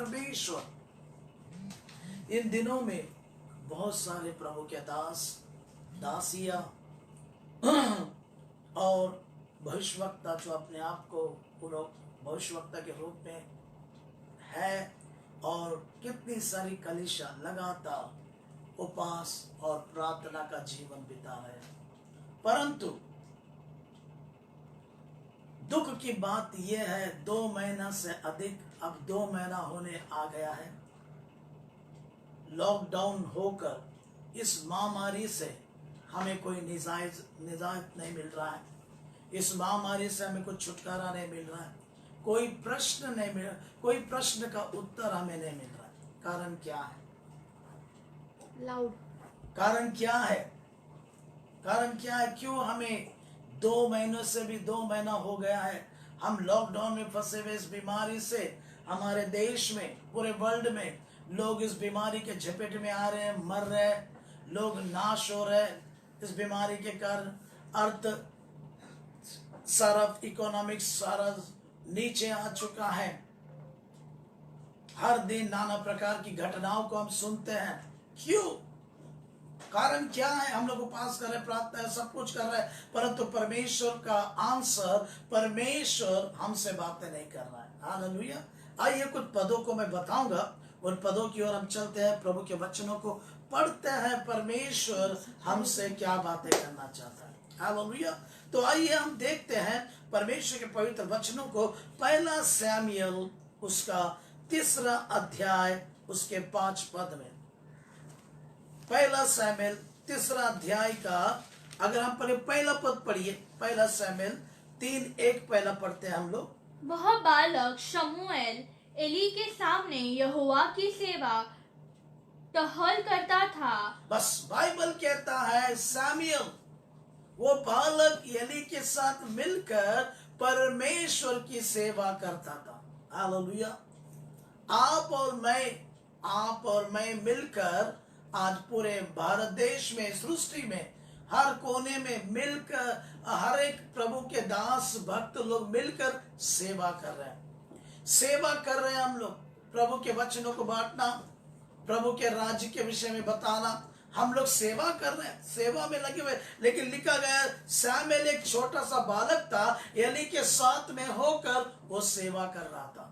परमेश्वर। इन दिनों में बहुत सारे प्रभु के दास दासियां और भविष्यवक्ता जो अपने आप को भविष्यवक्ता के रूप में है, और कितनी सारी कलीसिया लगातार उपवास और प्रार्थना का जीवन बिता रहे हैं। परंतु दुख की बात यह है, 2 महीना से अधिक, अब 2 महीना होने आ गया है, लॉकडाउन होकर इस महामारी से हमें कोई निजात नहीं मिल रहा है। इस महामारी से हमें कुछ छुटकारा नहीं मिल रहा है, कोई प्रश्न नहीं मिल, कोई प्रश्न का उत्तर हमें नहीं मिल रहा है। कारण क्या है? लाउड। कारण क्या है? कारण क्या है? क्यों हमें 2 महीनों से भी 2 महीना हो गया है, हम लॉकडाउन में फंसे हुए इस बीमारी से, हमारे देश में, पूरे वर्ल्ड में लोग इस बीमारी के झपेट में आ रहे हैं, मर रहे हैं, लोग नाश हो रहे हैं इस बीमारी के कारण। अर्थ सारा इकोनॉमिक्स सारा नीचे आ चुका है। हर दिन नाना प्रकार की घटनाओं को हम सुनते हैं। क्यों? कारण क्या है? हम लोग उपवास कर रहे, प्रार्थना है, सब कुछ कर रहे हैं, परंतु परमेश्वर का आंसर, परमेश्वर हमसे बातें नहीं कर रहा है। हालेलुया। आइए कुछ पदों को मैं बताऊंगा, उन पदों की ओर हम चलते हैं, प्रभु के वचनों को पढ़ते हैं, परमेश्वर हमसे क्या बातें करना चाहता है। हालेलुया। तो आइए हम देखते हैं परमेश्वर के पवित्र वचनों को। 1 शमूएल उसका 3 अध्याय उसके 5 पद में। 1 शमूएल 3 अध्याय का अगर हम पढ़े, पहला पद पढ़िए। 1 शमूएल 3:1 पहला पढ़ते हैं हम लोग। वह बालक शमूएल एली के सामने यहोवा की सेवा टहल करता था। बस बाइबल कहता है शमूएल वो बालक एली के साथ मिलकर परमेश्वर की सेवा करता था। हालेलुया। आप और मैं मिलकर आज पूरे भारत देश में, सृष्टि में, हर कोने में मिलकर, हर एक प्रभु के दास भक्त लोग मिलकर सेवा कर रहे हैं। सेवा कर रहे हैं हम लोग, प्रभु के वचनों को बांटना, प्रभु के राज्य के विषय में बताना, हम लोग सेवा कर रहे हैं, सेवा में लगे हुए। लेकिन लिखा गया शमूएल एक छोटा सा बालक था, एली के साथ में होकर वो सेवा कर रहा था,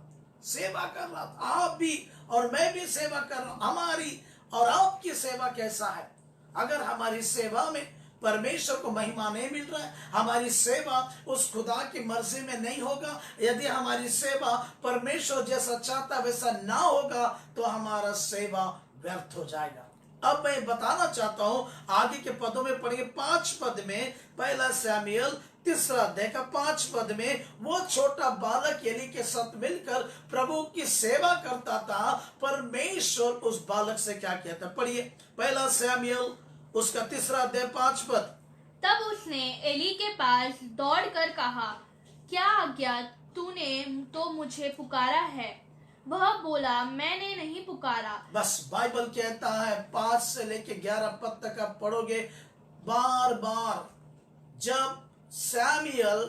सेवा कर रहा था। आप भी और मैं भी सेवा कर रहा हूं। हमारी और आपकी सेवा कैसा है? अगर हमारी सेवा में परमेश्वर को महिमा नहीं मिल रहा है, हमारी सेवा उस खुदा की मर्जी में नहीं होगा, यदि हमारी सेवा परमेश्वर जैसा चाहता वैसा ना होगा, तो हमारा सेवा व्यर्थ हो जाएगा। अब मैं बताना चाहता हूं, आगे के पदों में पढ़िए। 5 पद में 1 शमूएल 3 अध्याय का 5 पद में, वो छोटा बालक एली के साथ मिलकर प्रभु की सेवा करता था। परमेश्वर उस बालक से क्या कहता? पढ़िए 1 शमूएल उसका 3 अध्याय 5 पद। तब उसने एली के पास दौड़कर कहा, क्या आज्ञा? तूने तो मुझे पुकारा है। वह बोला, मैंने नहीं पुकारा। बस बाइबल कहता है 5 से लेके 11 पद तक आप पढ़ोगे, बार बार जब शमूएल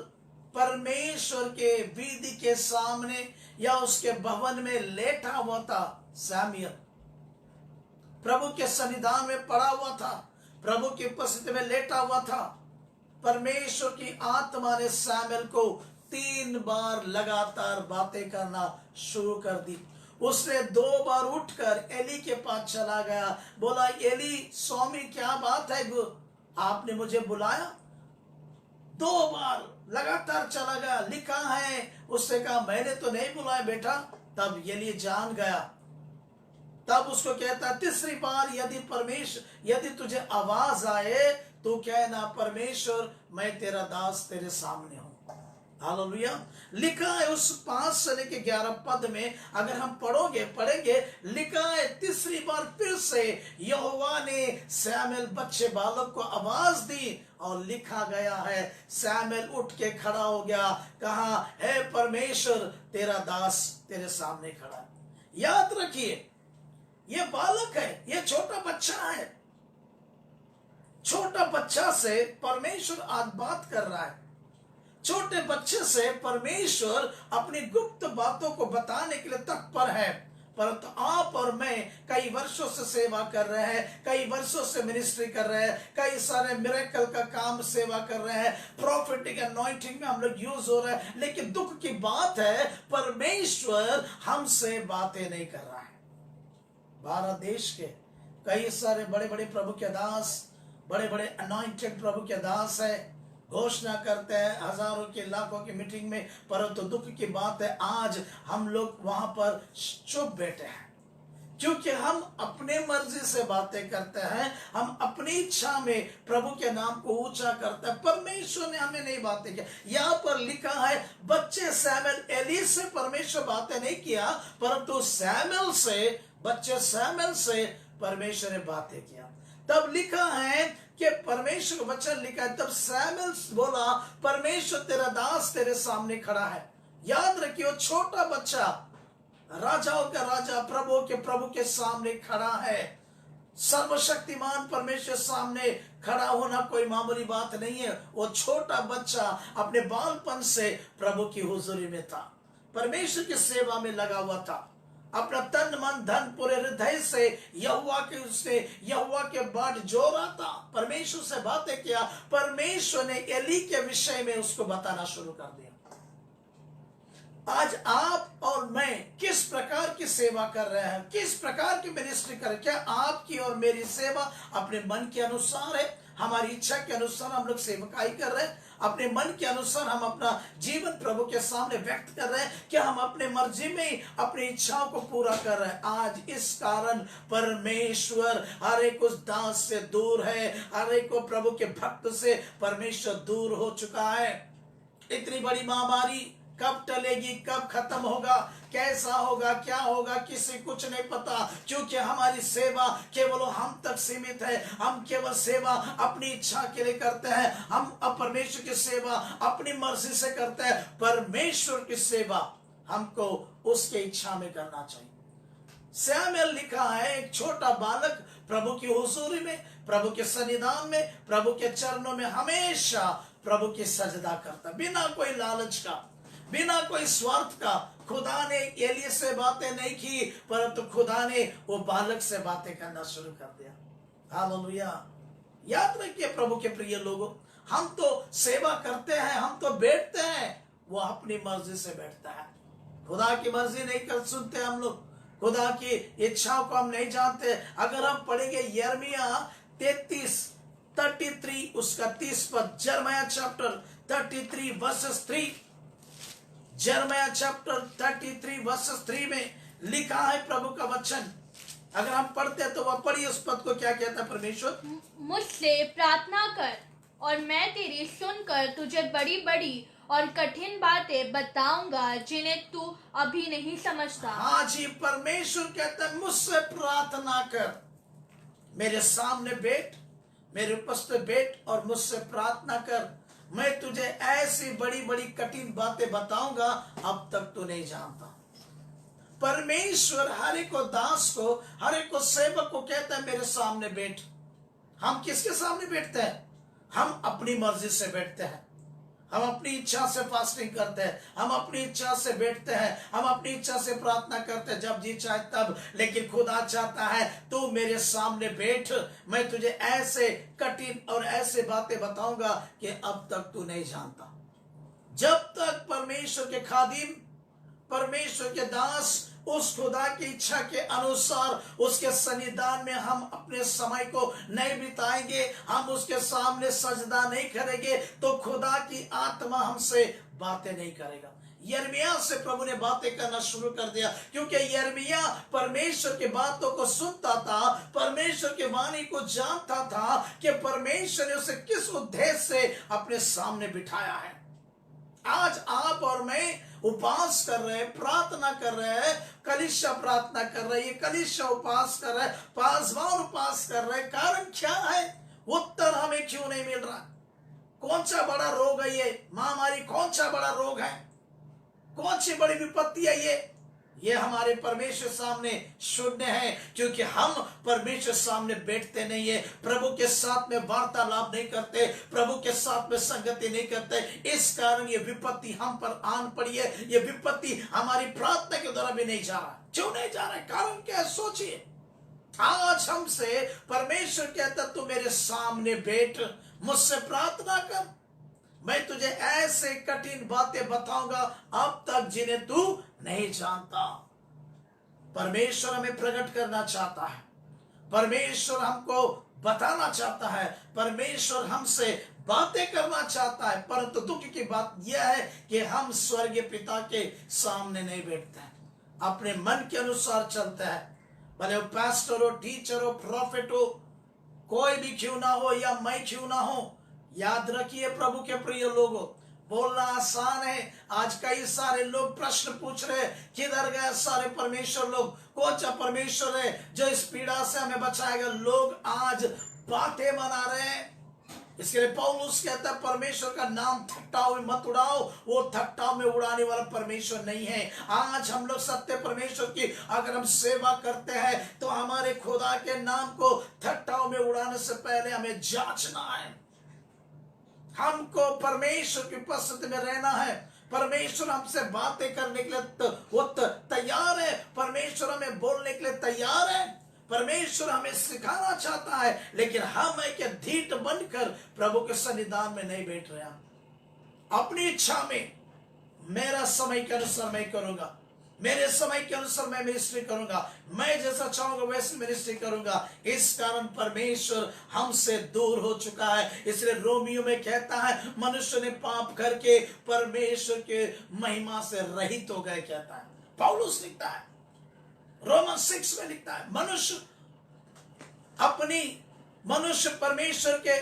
परमेश्वर के वेदी के सामने या उसके भवन में लेटा हुआ था, शमूएल प्रभु के सन्निधान में पड़ा हुआ था, प्रभु की उपस्थिति में लेटा हुआ था, परमेश्वर की आत्मा ने शमूएल को 3 बार लगातार बातें करना शुरू कर दी। उसने 2 बार उठकर एली के पास चला गया, बोला, एली स्वामी क्या बात है, आपने मुझे बुलाया? 2 बार लगातार चला गया। लिखा है उससे कहा, मैंने तो नहीं बुलाया बेटा। तब एली जान गया। तब उसको कहता, 3री बार यदि तुझे आवाज आए तो कहना, परमेश्वर मैं तेरा दास तेरे सामने हूं। हालेलुया। लिखा है उस 5 से लेके 11 पद में, अगर हम पढ़ेंगे, लिखा है 3री बार फिर से यहोवा ने शमूएल बच्चे बालक को आवाज दी, और लिखा गया है शमूएल उठ के खड़ा हो गया, कहा, हे परमेश्वर तेरा दास तेरे सामने खड़ा है। याद रखिए, ये बालक है, ये छोटा बच्चा है। छोटा बच्चा से परमेश्वर आज बात कर रहा है। छोटे बच्चे से परमेश्वर अपनी गुप्त बातों को बताने के लिए तत्पर है। परंतु आप और मैं कई वर्षों से सेवा कर रहे हैं, कई वर्षों से मिनिस्ट्री कर रहे हैं, कई सारे मिरेकल का काम सेवा कर रहे हैं, प्रॉफिटिक अनॉइंटिंग में हम लोग यूज हो रहे हैं, लेकिन दुख की बात है परमेश्वर हमसे बातें नहीं कर रहा है। भारत देश के कई सारे बड़े बड़े प्रभु के दास, बड़े बड़े अनॉइंटेड प्रभु के दास है, घोषणा करते हैं हजारों के लाखों की मीटिंग में, परंतु दुख की बात है आज हम लोग वहां पर चुप बैठे हैं, क्योंकि हम अपने मर्जी से बातें करते हैं, हम अपनी इच्छा में प्रभु के नाम को ऊंचा करते हैं। परमेश्वर ने हमें नहीं बातें किया। यहाँ पर लिखा है बच्चे सैमुएल, एली से परमेश्वर बातें नहीं किया, परंतु सैमुएल से, बच्चे सैमुएल से परमेश्वर ने बातें किया। तब लिखा है कि परमेश्वर का वचन लिखा है, तब सैमुएल बोला परमेश्वर तेरा दास तेरे सामने खड़ा है। याद रखियो छोटा बच्चा राजाओं का राजा, प्रभु के प्रभु के सामने खड़ा है। सर्वशक्तिमान परमेश्वर सामने खड़ा होना कोई मामूली बात नहीं है। वो छोटा बच्चा अपने बालपन से प्रभु की हुजूरी में था, परमेश्वर की सेवा में लगा हुआ था, अपना तन मन धन पूरे हृदय से यहोवा के बाट जोड़ा था, परमेश्वर से बातें किया। परमेश्वर ने एली के विषय में उसको बताना शुरू कर दिया। आज आप और मैं किस प्रकार की सेवा कर रहे हैं, किस प्रकार की मिनिस्ट्री कर रहे हैं? क्या आपकी और मेरी सेवा अपने मन के अनुसार है? हमारी इच्छा के अनुसार हम लोग सेवकाई कर रहे हैं? अपने मन के अनुसार हम अपना जीवन प्रभु के सामने व्यक्त कर रहे हैं? क्या हम अपने मर्जी में अपनी इच्छाओं को पूरा कर रहे हैं? आज इस कारण परमेश्वर हर एक उस दास से दूर है, हर एक को प्रभु के भक्त से परमेश्वर दूर हो चुका है। इतनी बड़ी महामारी कब टलेगी, कब खत्म होगा, कैसा होगा, क्या होगा, किसी कुछ नहीं पता, क्योंकि हमारी सेवा केवल हम तक सीमित है। हम केवल सेवा अपनी इच्छा के लिए करते हैं, हम परमेश्वर की सेवा अपनी मर्जी से करते हैं। परमेश्वर की सेवा हमको उसके इच्छा में करना चाहिए। सैमुएल लिखा है एक छोटा बालक प्रभु की हुजूरी में, प्रभु के सन्निधान में, प्रभु के चरणों में हमेशा प्रभु की सजदा करता, बिना कोई लालच का, बिना कोई स्वार्थ का। खुदा ने एली से बातें नहीं की, परंतु खुदा ने वो बालक से बातें करना शुरू कर दिया। हालेलुया। याद रखिए प्रभु के प्रिय लोगों, हम तो सेवा करते हैं, हम तो बैठते हैं, वो अपनी मर्जी से बैठता है। खुदा की मर्जी नहीं कर सुनते हम लोग, खुदा की इच्छाओं को हम नहीं जानते। अगर हम पढ़ेंगे यिर्मयाह 33 उसका 30 पद, यिर्मयाह चैप्टर 33 वर्सेस 3, यिर्मयाह चैप्टर 33 वर्सेस 3 में लिखा है प्रभु का वचन। अगर हम पढ़ते हैं तो वह पढ़िए उस पद को, क्या कहता है परमेश्वर? मुझसे प्रार्थना कर और मैं तेरी सुनकर तुझे बड़ी बड़ी और कठिन बातें बताऊंगा जिन्हें तू अभी नहीं समझता। हाँ जी, परमेश्वर कहता है मुझसे प्रार्थना कर, मेरे सामने बैठ, मेरे उपस्थित बैठ और मुझसे प्रार्थना कर। मैं तुझे ऐसी बड़ी बड़ी कठिन बातें बताऊंगा अब तक तू नहीं जानता। परमेश्वर हर एक को दास को, हर एक को सेवक को कहता है मेरे सामने बैठ। हम किसके सामने बैठते हैं? हम अपनी मर्जी से बैठते हैं, हम अपनी इच्छा से फास्टिंग करते हैं, हम अपनी इच्छा से बैठते हैं, हम अपनी इच्छा से प्रार्थना करते हैं जब जी चाहे तब। लेकिन खुदा चाहता है तू मेरे सामने बैठ, मैं तुझे ऐसे कठिन और ऐसे बातें बताऊंगा कि अब तक तू नहीं जानता। जब तक परमेश्वर के खादिम, परमेश्वर के दास उस खुदा की इच्छा के अनुसार उसके सन्निधान में हम अपने समय को नहीं बिताएंगे, हम उसके सामने सजदा नहीं करेंगे, तो खुदा की आत्मा हमसे बातें नहीं करेगा। यिर्मयाह से प्रभु ने बातें करना शुरू कर दिया, क्योंकि यिर्मयाह परमेश्वर की बातों को सुनता था, परमेश्वर की वाणी को जानता था कि परमेश्वर ने उसे किस उद्देश्य से अपने सामने बिठाया है। आज आप और मैं उपवास कर रहे हैं, प्रार्थना कर रहे हैं, कलीसिया प्रार्थना कर रही है, कलीसिया उपवास कर रहे हैं, पासवान उपवास कर रहे हैं। कारण क्या है? उत्तर हमें क्यों नहीं मिल रहा? कौन सा बड़ा रोग है ये महामारी? कौन सा बड़ा रोग है? कौन सी बड़ी विपत्ति है ये? ये हमारे परमेश्वर सामने शून्य है, क्योंकि हम परमेश्वर सामने बैठते नहीं है, प्रभु के साथ में वार्तालाप नहीं करते, प्रभु के साथ में संगति नहीं करते। इस कारण ये विपत्ति हम पर आन पड़ी है। ये विपत्ति हमारी प्रार्थना के द्वारा भी नहीं जा रहा। क्यों नहीं जा रहा है? कारण क्या है? सोचिए। आज हमसे परमेश्वर कहता तू मेरे सामने बैठ, मुझसे प्रार्थना कर, मैं तुझे ऐसे कठिन बातें बताऊंगा अब तक जिन्हें तू नहीं जानता। परमेश्वर हमें प्रकट करना चाहता है, परमेश्वर हमको बताना चाहता है, परमेश्वर हमसे बातें करना चाहता है। परंतु दुख की बात यह है कि हम स्वर्गीय पिता के सामने नहीं बैठते हैं, अपने मन के अनुसार चलते हैं। भले वो पास्टर हो, टीचर हो, प्रॉफिट हो, कोई भी क्यों ना हो या मैं क्यों ना हो, याद रखिए प्रभु के प्रिय लोगों, बोलना आसान है। आज कई सारे लोग प्रश्न पूछ रहे, किधर गए सारे परमेश्वर लोग? कौन सा परमेश्वर है जो इस पीड़ा से हमें बचाएगा? लोग आज बातें बना रहे हैं। इसके लिए पौलुस कहता है परमेश्वर का नाम थट्टाव में मत उड़ाओ, वो थट्टाव में उड़ाने वाला परमेश्वर नहीं है। आज हम लोग सत्य परमेश्वर की अगर हम सेवा करते हैं तो हमारे खुदा के नाम को थट्टाव में उड़ाने से पहले हमें जांचना है। हमको परमेश्वर की उपस्थिति में रहना है। परमेश्वर हमसे बातें करने के लिए वो तैयार है, परमेश्वर हमें बोलने के लिए तैयार है, परमेश्वर हमें सिखाना चाहता है, लेकिन हम एक ढीठ बनकर प्रभु के सन्निधान में नहीं बैठ रहे। अपनी इच्छा में मेरा समय के अनुसार मैं करूंगा, मेरे समय के अनुसार मैं मिनिस्ट्री करूंगा, मैं जैसा चाहूंगा वैसे मिनिस्ट्री करूंगा। इस कारण परमेश्वर हमसे दूर हो चुका है। इसलिए रोमियो में कहता है मनुष्य ने पाप करके परमेश्वर के महिमा से रहित हो गए, कहता है पौलुस लिखता है, रोमन 6 में लिखता है मनुष्य परमेश्वर के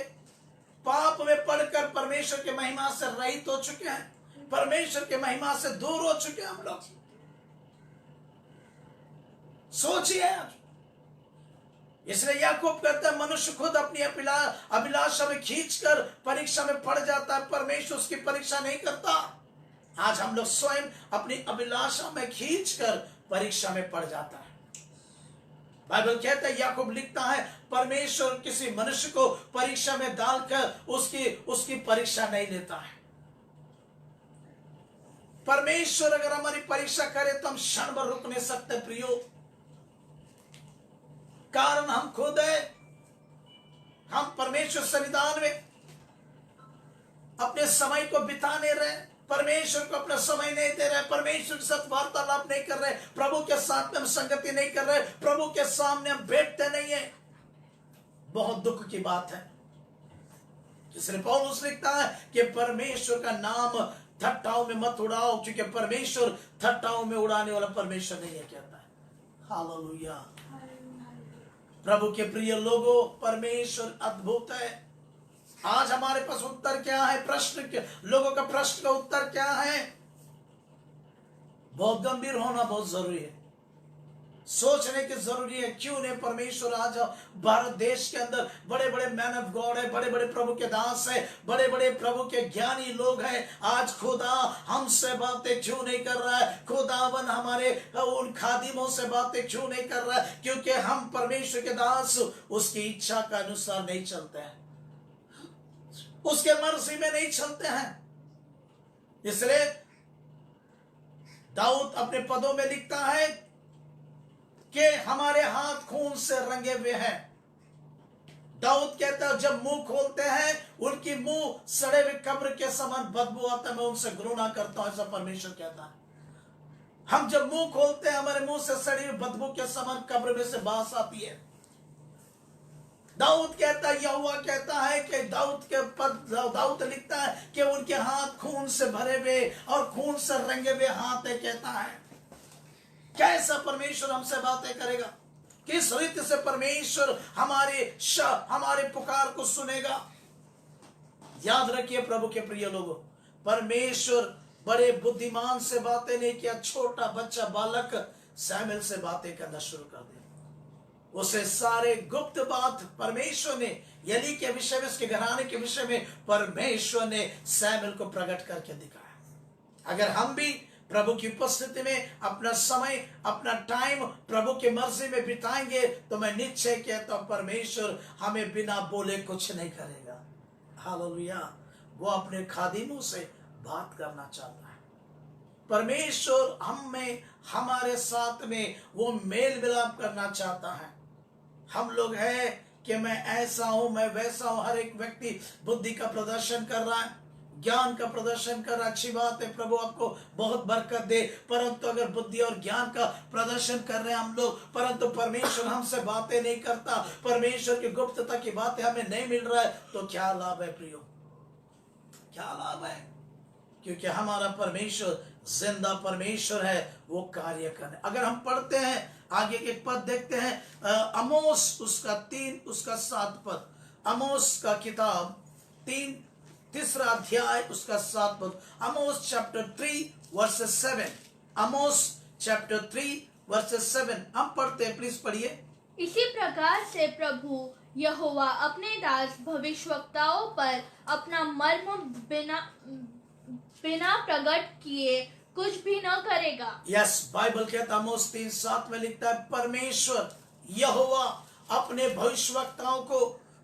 पाप में पड़कर परमेश्वर के महिमा से रहित हो चुके हैं, परमेश्वर के महिमा से दूर हो चुके हैं हम लोग। सोचिए। इसलिए याकूब कहता है मनुष्य खुद अपनी अभिलाषा में खींचकर परीक्षा में पड़ जाता है, परमेश्वर उसकी परीक्षा नहीं करता। आज हम लोग स्वयं अपनी अभिलाषा में खींचकर परीक्षा में पड़ जाता है। बाइबल कहता है, याकूब लिखता है परमेश्वर किसी मनुष्य को परीक्षा में डालकर उसकी परीक्षा नहीं लेता है। परमेश्वर अगर हमारी परीक्षा करे तो हम क्षण भर रुक नहीं सकते प्रियो, कारण हम खुद है। हम परमेश्वर सन्निधान में अपने समय को बिताने रहे, परमेश्वर को अपना समय नहीं दे रहे, परमेश्वर के साथ वार्तालाप नहीं कर रहे, प्रभु के साथ में हम संगति नहीं कर रहे, प्रभु के सामने हम बैठते नहीं है। बहुत दुख की बात है। इसलिए पौलुस लिखता है कि परमेश्वर का नाम थट्टाओं में मत उड़ाओ, क्योंकि परमेश्वर थट्टाओं में उड़ाने वाला परमेश्वर नहीं है, कहता है। हालेलुया। प्रभु के प्रिय लोगों, परमेश्वर अद्भुत है। आज हमारे पास उत्तर क्या है? लोगों का प्रश्न का उत्तर क्या है? बहुत गंभीर होना बहुत जरूरी है, सोचने की जरूरी है। क्यों नहीं परमेश्वर आज भारत देश के अंदर बड़े बड़े मैन ऑफ गॉड है, बड़े बड़े प्रभु के दास है, बड़े बड़े प्रभु के ज्ञानी लोग हैं। आज खुदा हमसे बातें क्यों नहीं कर रहा है? खुदावन हमारे उन खादिमों से बातें क्यों नहीं कर रहा है? क्योंकि हम परमेश्वर के दास उसकी इच्छा के अनुसार नहीं चलते हैं, उसके मर्जी में नहीं चलते हैं। इसलिए दाऊद अपने पदों में लिखता है कि हमारे हाथ खून से रंगे हुए हैं। दाऊद कहता है जब मुंह खोलते हैं उनकी मुंह सड़े हुए कब्र के समान बदबू आता है, मैं उनसे घृणा करता हूं, ऐसा परमेश्वर कहता है। हम जब मुंह खोलते हैं हमारे मुंह से सड़ी हुई बदबू के समान कब्र में से बास आती है। दाऊद कहता है, यहोवा कहता है कि दाऊद लिखता है कि उनके हाथ खून से भरे हुए और खून से रंगे हुए हाथ है, कहता है। कैसा परमेश्वर हमसे बातें करेगा? किस रीति से परमेश्वर हमारे पुकार को सुनेगा? याद रखिए प्रभु के प्रिय लोगों, परमेश्वर बड़े बुद्धिमान से बातें नहीं किया, छोटा बच्चा बालक सैमुएल से बातें करना शुरू कर दिया। उसे सारे गुप्त बात परमेश्वर ने एली के विषय में, उसके घराने के विषय में परमेश्वर ने सैमुएल को प्रकट करके दिखाया। अगर हम भी प्रभु की उपस्थिति में अपना समय, अपना टाइम प्रभु की मर्जी में बिताएंगे तो मैं निश्चय कहता हूं परमेश्वर हमें बिना बोले कुछ नहीं करेगा। हालेलुया। वो अपने खादिमों से बात करना चाहता है। परमेश्वर हम में, हमारे साथ में वो मेल मिलाप करना चाहता है। हम लोग है कि मैं ऐसा हूं, मैं वैसा हूं। हर एक व्यक्ति बुद्धि का प्रदर्शन कर रहा है, ज्ञान का प्रदर्शन कर रहा है। अच्छी बात है, प्रभु आपको बहुत बरकत दे। परंतु अगर बुद्धि और ज्ञान का प्रदर्शन कर रहे हैं हम लोग, परंतु परमेश्वर हमसे बातें नहीं करता, परमेश्वर की गुप्तता की बातें हमें नहीं मिल रहा है, तो क्या लाभ है प्रियो? क्या लाभ है? क्योंकि हमारा परमेश्वर जिंदा परमेश्वर है, वो कार्य करने। अगर हम पढ़ते हैं आगे के पद देखते हैं, आमोस उसका 3 उसका 7 पद, आमोस का किताब 3 अध्याय उसका 7 पद, आमोस चैप्टर 3 वर्सेस 7, आमोस चैप्टर 3 वर्सेस 7 हम पढ़ते हैं, प्लीज पढ़िए। इसी प्रकार से प्रभु यहोवा अपने दास भविष्यवक्ताओं पर अपना मर्म बिना प्रकट किए कुछ भी न करेगा। यस, बाइबल कहता है, आमोस 3:7 में लिखता है, परमेश्वर यहोवा अपने भविष्यवक्ताओं को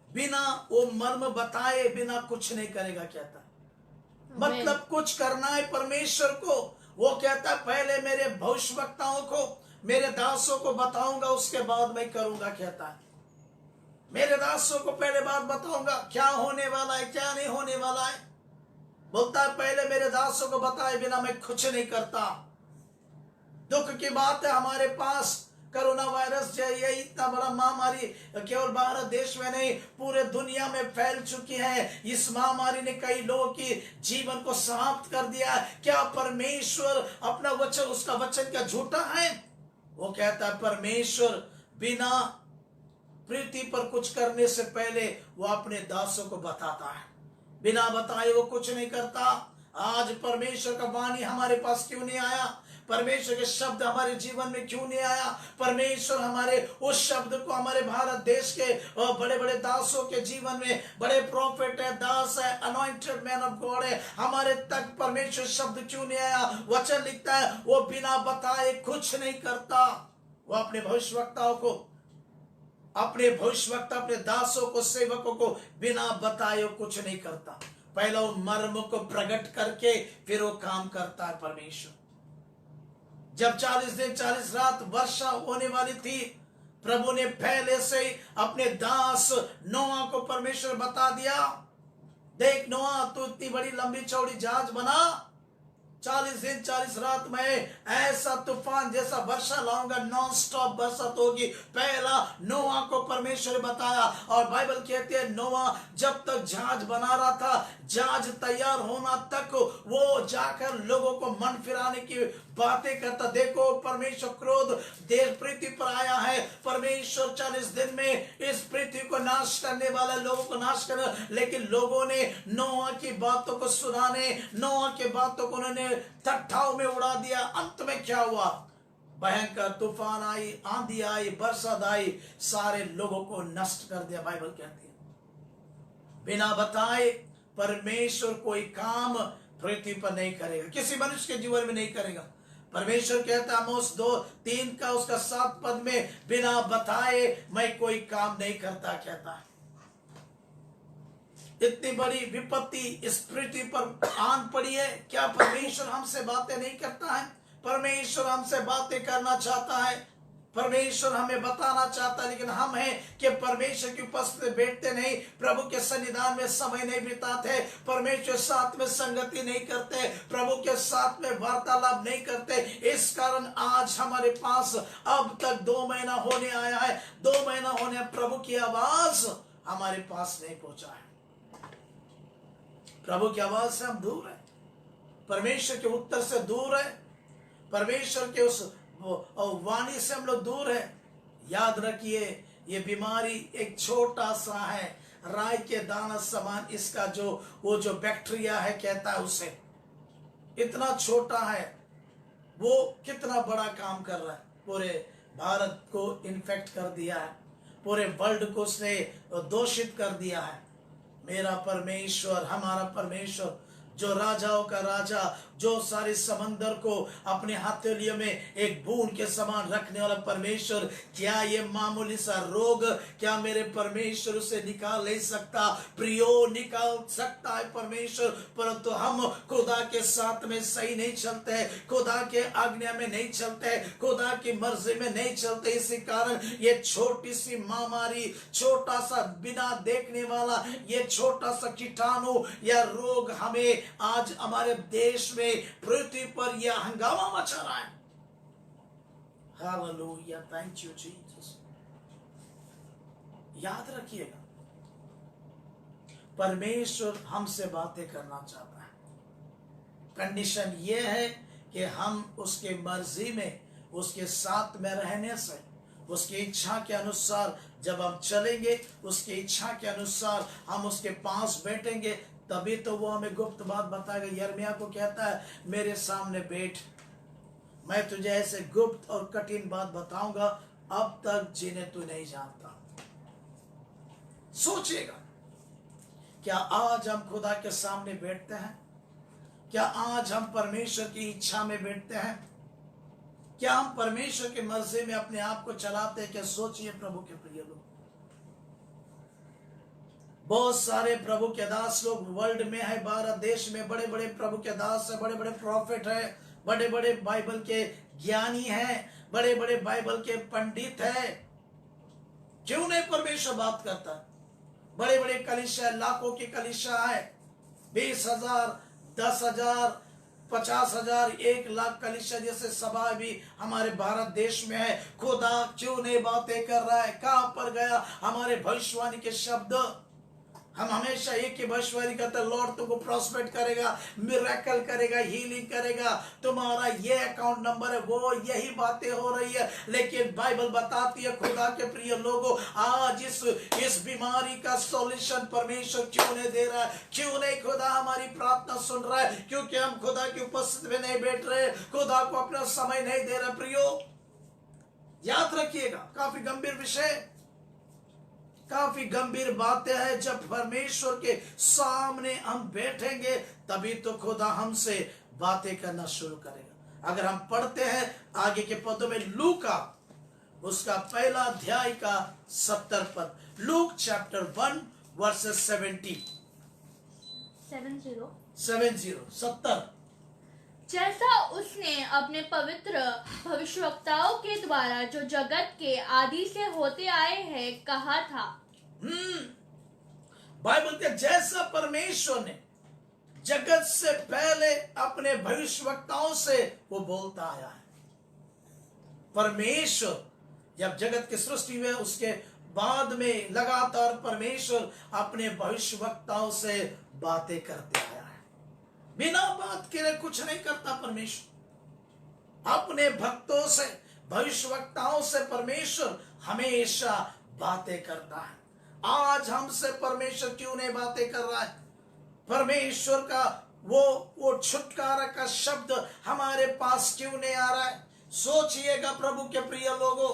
बिना वो मर्म बताए बिना कुछ नहीं करेगा कहता है। मतलब कुछ करना है परमेश्वर को, वो कहता है पहले मेरे भविष्यवक्ताओं को, मेरे दासों को बताऊंगा, उसके बाद मैं करूंगा कहता है। मेरे दासों को पहले बात बताऊंगा क्या होने वाला है, क्या नहीं होने वाला है। बोलता है पहले मेरे दासों को बताए बिना मैं कुछ नहीं करता। दुख की बात है, हमारे पास कोरोना वायरस यही इतना बड़ा महामारी केवल भारत देश में नहीं पूरे दुनिया में फैल चुकी है। इस महामारी ने कई लोगों की जीवन को समाप्त कर दिया। क्या परमेश्वर अपना वचन, उसका वचन क्या झूठा है? वो कहता है परमेश्वर बिना पृथ्वी पर कुछ करने से पहले वो अपने दासों को बताता है, बिना बताए वो कुछ नहीं करता। आज परमेश्वर का वाणी हमारे पास क्यों नहीं आया? परमेश्वर के शब्द हमारे जीवन में क्यों नहीं आया? परमेश्वर हमारे उस शब्द को हमारे भारत देश के बड़े बड़े दासों के जीवन में, बड़े प्रॉफिट है, दास है, अनॉइंटेड मैन ऑफ गॉड है, हमारे तक परमेश्वर शब्द क्यों नहीं आया? वचन लिखता है वो बिना बताए कुछ नहीं करता। वो अपने भविष्यवक्ताओं को, अपने भविष्यवक्ता, अपने दासों को, सेवकों को बिना बताए कुछ नहीं करता। पहला वो मर्म को प्रकट करके फिर वो काम करता है परमेश्वर। जब 40 दिन 40 रात वर्षा होने वाली थी, प्रभु ने पहले से ही अपने दास नोआ को परमेश्वर बता दिया, देख नोआ तू इतनी बड़ी लंबी चौड़ी जहाज बना, 40 दिन 40 रात में ऐसा तूफान जैसा वर्षा लाऊंगा, नॉन स्टॉप बरसात होगी। पहला नोआ को परमेश्वर बताया। और बाइबल कहती है नोआ जब तक जहाज बना रहा था, जहाज तैयार होना तक वो जाकर लोगों को मन फिराने की बातें करता। देखो परमेश्वर क्रोध देश पृथ्वी पर आया है, परमेश्वर 40 दिन में इस पृथ्वी को नाश करने वाला, लोगों को नाश करना। लेकिन लोगों ने नोआ की बातों को सुनाने, नोआ की बातों को उन्होंने ठट्ठाओं में उड़ा दिया। अंत में क्या हुआ? भयंकर तूफान आई, आंधी आई, बरसात आई, सारे लोगों को नष्ट कर दिया। बाइबल कहती है बिना बताए परमेश्वर कोई काम पृथ्वी पर नहीं करेगा, किसी मनुष्य के जीवन में नहीं करेगा। परमेश्वर कहता है आमोस 2:3 का उसका 7 पद में, बिना बताए मैं कोई काम नहीं करता कहता है। इतनी बड़ी विपत्ति इस पृथ्वी पर आन पड़ी है, क्या परमेश्वर हमसे बातें नहीं करता है? परमेश्वर हमसे बातें करना चाहता है, परमेश्वर हमें बताना चाहता है, लेकिन हम हैं कि परमेश्वर की उपस्थिति में बैठते नहीं, प्रभु के सन्निधान में समय नहीं बिताते, परमेश्वर साथ में संगति नहीं करते, प्रभु के साथ में वार्तालाप नहीं करते। इस कारण आज हमारे पास अब तक 2 महीना होने आया है, 2 महीना होने प्रभु की आवाज हमारे पास नहीं पहुंचा है। प्रभु की आवाज से हम दूर है, परमेश्वर के उत्तर से दूर है, परमेश्वर के उस वाणी से हम लोग दूर है। याद रखिए ये बीमारी एक छोटा सा है, राई के दाना समान इसका वो जो बैक्टीरिया है कहता है उसे, इतना छोटा है, वो कितना बड़ा काम कर रहा है। पूरे भारत को इन्फेक्ट कर दिया है, पूरे वर्ल्ड को उसने दूषित कर दिया है। मेरा परमेश्वर, हमारा परमेश्वर जो राजाओं का राजा, जो सारे समंदर को अपने हथेलियों में एक बूंद के समान रखने वाला परमेश्वर, क्या ये मामूली सा रोग क्या मेरे परमेश्वर उसे निकाल नहीं सकता? प्रियो, निकाल सकता है परमेश्वर, परंतु हम खुदा के साथ में सही नहीं चलते, खुदा के आज्ञा में नहीं चलते, खुदा की मर्जी में नहीं चलते। इसी कारण ये छोटी सी महामारी, छोटा सा बिना देखने वाला ये छोटा सा कीटाणु या रोग हमें आज हमारे देश में, पृथ्वी पर यह हंगामा मचा रहा है। Hallelujah, thank you Jesus. याद रखिएगा, परमेश्वर हमसे बातें करना चाहता है। कंडीशन यह है कि हम उसके मर्जी में, उसके साथ में रहने से, उसकी इच्छा के अनुसार जब हम चलेंगे, उसकी इच्छा के अनुसार हम उसके पास बैठेंगे, तभी तो वो हमें गुप्त बात बताएगा। यिर्मयाह को कहता है, मेरे सामने बैठ, मैं तुझे ऐसे गुप्त और कठिन बात बताऊंगा अब तक जिन्हें तू नहीं जानता। सोचिएगा, क्या आज हम खुदा के सामने बैठते हैं? क्या आज हम परमेश्वर की इच्छा में बैठते हैं? क्या हम परमेश्वर की मर्जी में अपने आप को चलाते हैं? क्या सोचिए प्रभु के प्रिय लोग, बहुत सारे प्रभु के दास लोग वर्ल्ड में है, भारत देश में बड़े बड़े प्रभु के दास है, बड़े बड़े प्रॉफिट है, बड़े बड़े बाइबल के ज्ञानी हैं, बड़े बड़े बाइबल के पंडित हैं। क्यों नहीं परमेश्वर बात करता? बड़े बड़े कलीसिया, लाखों की कलीसिया है, 20,000, 10,000, 50,000, 1,00,000 कलीसिया जैसे सभा भी हमारे भारत देश में है। खुदा क्यों नहीं बातें कर रहा है? कहां पर गया हमारे भविष्यवाणी के शब्द? हम हमेशा एक ही भविष्यवाणी करते हैं, लॉर्ड तुमको प्रॉस्पेक्ट करेगा, मिरेकल करेगा, हीलिंग करेगा, तुम्हारा ये अकाउंट नंबर है, वो यही बातें हो रही है। लेकिन बाइबल बताती है, खुदा के प्रिय लोगों, आज इस बीमारी का सॉल्यूशन परमेश्वर क्यों नहीं दे रहा है? क्यों नहीं खुदा हमारी प्रार्थना सुन रहा है? क्योंकि हम खुदा की उपस्थिति में नहीं बैठ रहे, खुदा को अपना समय नहीं दे रहे। प्रियो, याद रखिएगा, काफी गंभीर विषय, काफी गंभीर बातें हैं। जब परमेश्वर के सामने हम बैठेंगे, तभी तो खुदा हमसे बातें करना शुरू करेगा। अगर हम पढ़ते हैं आगे के पदों में, लूका उसका पहला अध्याय का 70 पद, लूक चैप्टर 1 वर्सेस 70। जैसा उसने अपने पवित्र भविष्यवक्ताओं के द्वारा जो जगत के आदि से होते आए हैं कहा था। बाइबल के जैसा परमेश्वर ने जगत से पहले अपने भविष्यवक्ताओं से वो बोलता आया है। परमेश्वर जब जगत की सृष्टि हुई, उसके बाद में लगातार परमेश्वर अपने भविष्यवक्ताओं से बातें करते आया है। बिना बात के लिए कुछ नहीं करता परमेश्वर। अपने भक्तों से, भविष्यवक्ताओं से परमेश्वर हमेशा बातें करता है। आज हमसे परमेश्वर क्यों नहीं बातें कर रहा है? परमेश्वर का वो छुटकारा का शब्द हमारे पास क्यों नहीं आ रहा है? सोचिएगा प्रभु के प्रिय लोगों,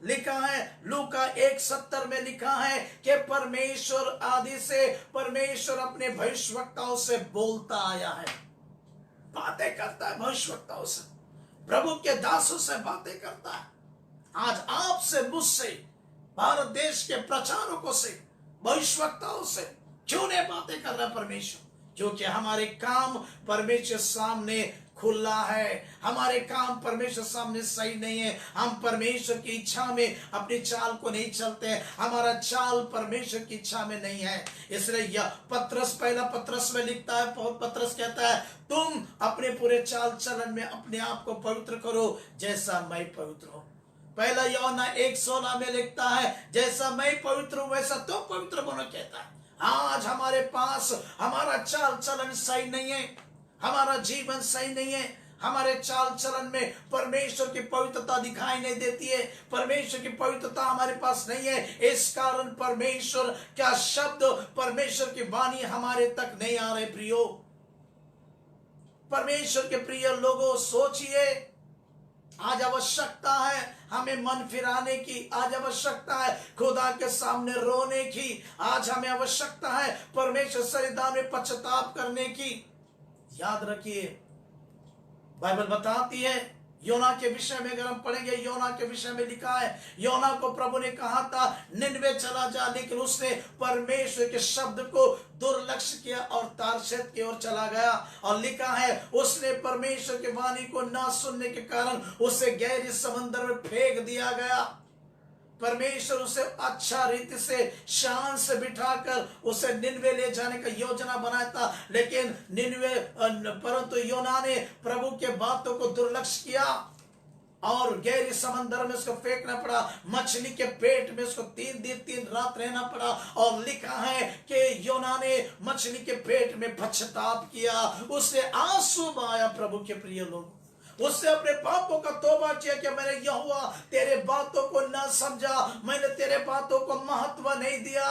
लिखा है लूका 1:70 में लिखा है कि परमेश्वर आदि से परमेश्वर अपने भविष्यवक्ताओं से बोलता आया है, बातें करता है भविष्यवक्ताओं से, प्रभु के दासों से बातें करता है। आज आपसे, मुझसे, भारत देश के प्रचारकों से, भविष्यवक्ताओं से क्यों नहीं बातें कर रहा परमेश्वर? क्योंकि हमारे काम परमेश्वर सामने खुला है, हमारे काम परमेश्वर सामने सही नहीं है। हम परमेश्वर की इच्छा में अपनी चाल को नहीं चलते, हमारा चाल परमेश्वर की इच्छा में नहीं है। इसलिए यह पत्रस, पहला पत्रस में लिखता है, पत्रस कहता है, तुम अपने पूरे चाल चलन में अपने आप को पवित्र करो जैसा मैं पवित्र हूं। पहला यूहन्ना 1:16 में लिखता है, जैसा मैं पवित्र हूं वैसा तुम पवित्र बनो कहता है। आज हमारे पास हमारा चाल चलन सही नहीं है, हमारा जीवन सही नहीं है, हमारे चाल चलन में परमेश्वर की पवित्रता दिखाई नहीं देती है, परमेश्वर की पवित्रता हमारे पास नहीं है। इस कारण परमेश्वर का शब्द, परमेश्वर की वाणी हमारे तक नहीं आ रहे। प्रियो, परमेश्वर के प्रिय लोगों, सोचिए, आज आवश्यकता है हमें मन फिराने की, आज आवश्यकता है खुदा के सामने रोने की, आज हमें आवश्यकता है परमेश्वर सन्निधान में पश्चाताप करने की। याद रखिए, बाइबल बताती है योना के विषय में, अगर हम पढ़ेंगे योना के विषय में लिखा है, योना को प्रभु ने कहा था निनवे चला जा, लेकिन उसने परमेश्वर के शब्द को दुर्लक्ष्य किया और तारशेत की ओर चला गया। और लिखा है उसने परमेश्वर की वाणी को ना सुनने के कारण उसे गहरी समंदर में फेंक दिया गया। परमेश्वर उसे अच्छा रीति से शान से बिठाकर उसे निनवे ले जाने का योजना बनाया था, लेकिन परंतु योना ने प्रभु के बातों को दुर्लक्ष्य किया और गहरी समंदर में उसको फेंकना पड़ा। मछली के पेट में उसको 3 दिन 3 रात रहना पड़ा। और लिखा है कि योना ने मछली के पेट में पश्चाताप किया, उसने आंसू बहाया। प्रभु के प्रिय लोग, उसने अपने पापों का तौबा किया कि मैंने यहोवा तेरे बातों को न समझा, मैंने तेरे बातों को महत्व नहीं दिया,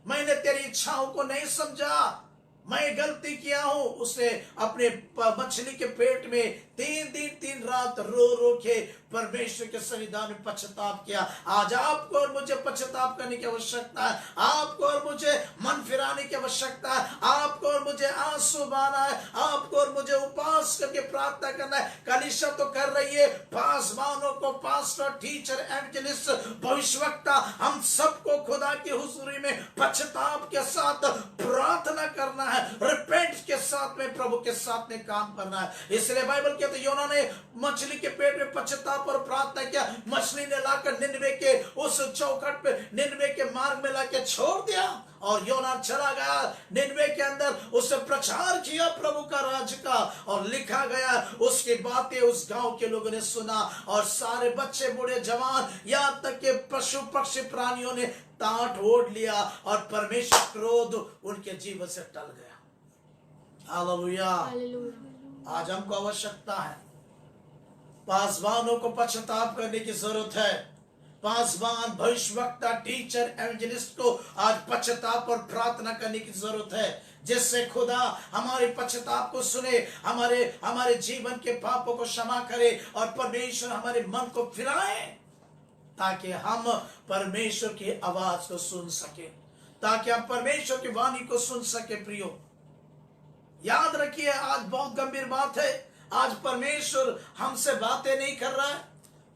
मैंने तेरी इच्छाओं को नहीं समझा, मैं गलती किया हूं। उसे अपने मछली के पेट में 3 दिन 3 रात रो रो के परमेश्वर के सन्निधान में पश्चाताप किया। आज आपको और मुझे पश्चाताप करने की आवश्यकता है, आपको और मुझे मन फिराने की आवश्यकता है, आपको और मुझे आंसू बहाना है, आपको और मुझे उपवास करके प्रार्थना करना है। कलीसिया तो कर रही है, पासवानों को, पास्टर, टीचर, एवेंजलिस्ट, भविष्यवक्ता, हम सबको खुदा की हुजूरी में पश्चाताप के साथ प्रार्थना करना है, रिपेंट के साथ में प्रभु के साथ में काम करना है। इसलिए बाइबल कहते योना ने मछली के पेट में पश्चाताप और प्रार्थना किया। मछली ने लाकर निनवे के उस चौखट पे, निनवे के मार्ग में लाकर छोड़ दिया और योना चला गया निनवे के अंदर। उसने प्रचार किया प्रभु का राज्य का, और लिखा गया उसकी बातें उस गांव के लोगों ने सुना, और सारे बच्चे, बूढ़े, जवान, यहाँ तक के पशु पक्षी प्राणियों ने टाट ओढ़ लिया और परमेश्वर क्रोध उनके जीवन से टल गया। हालेलुया। आज हमको आवश्यकता है, पासवानों को पश्चाताप करने की जरूरत है। पासवान, भविष्यवक्ता, टीचर, एवेंजलिस्ट को आज पश्चाताप और प्रार्थना करने की जरूरत है, जिससे खुदा हमारे पश्चाताप को सुने, हमारे जीवन के पापों को क्षमा करे और परमेश्वर हमारे मन को फिराए, ताकि हम परमेश्वर की आवाज को सुन सके, ताकि हम परमेश्वर की वाणी को सुन सके। प्रियो, याद रखिए, आज बहुत गंभीर बात है। आज परमेश्वर हमसे बातें नहीं कर रहा है,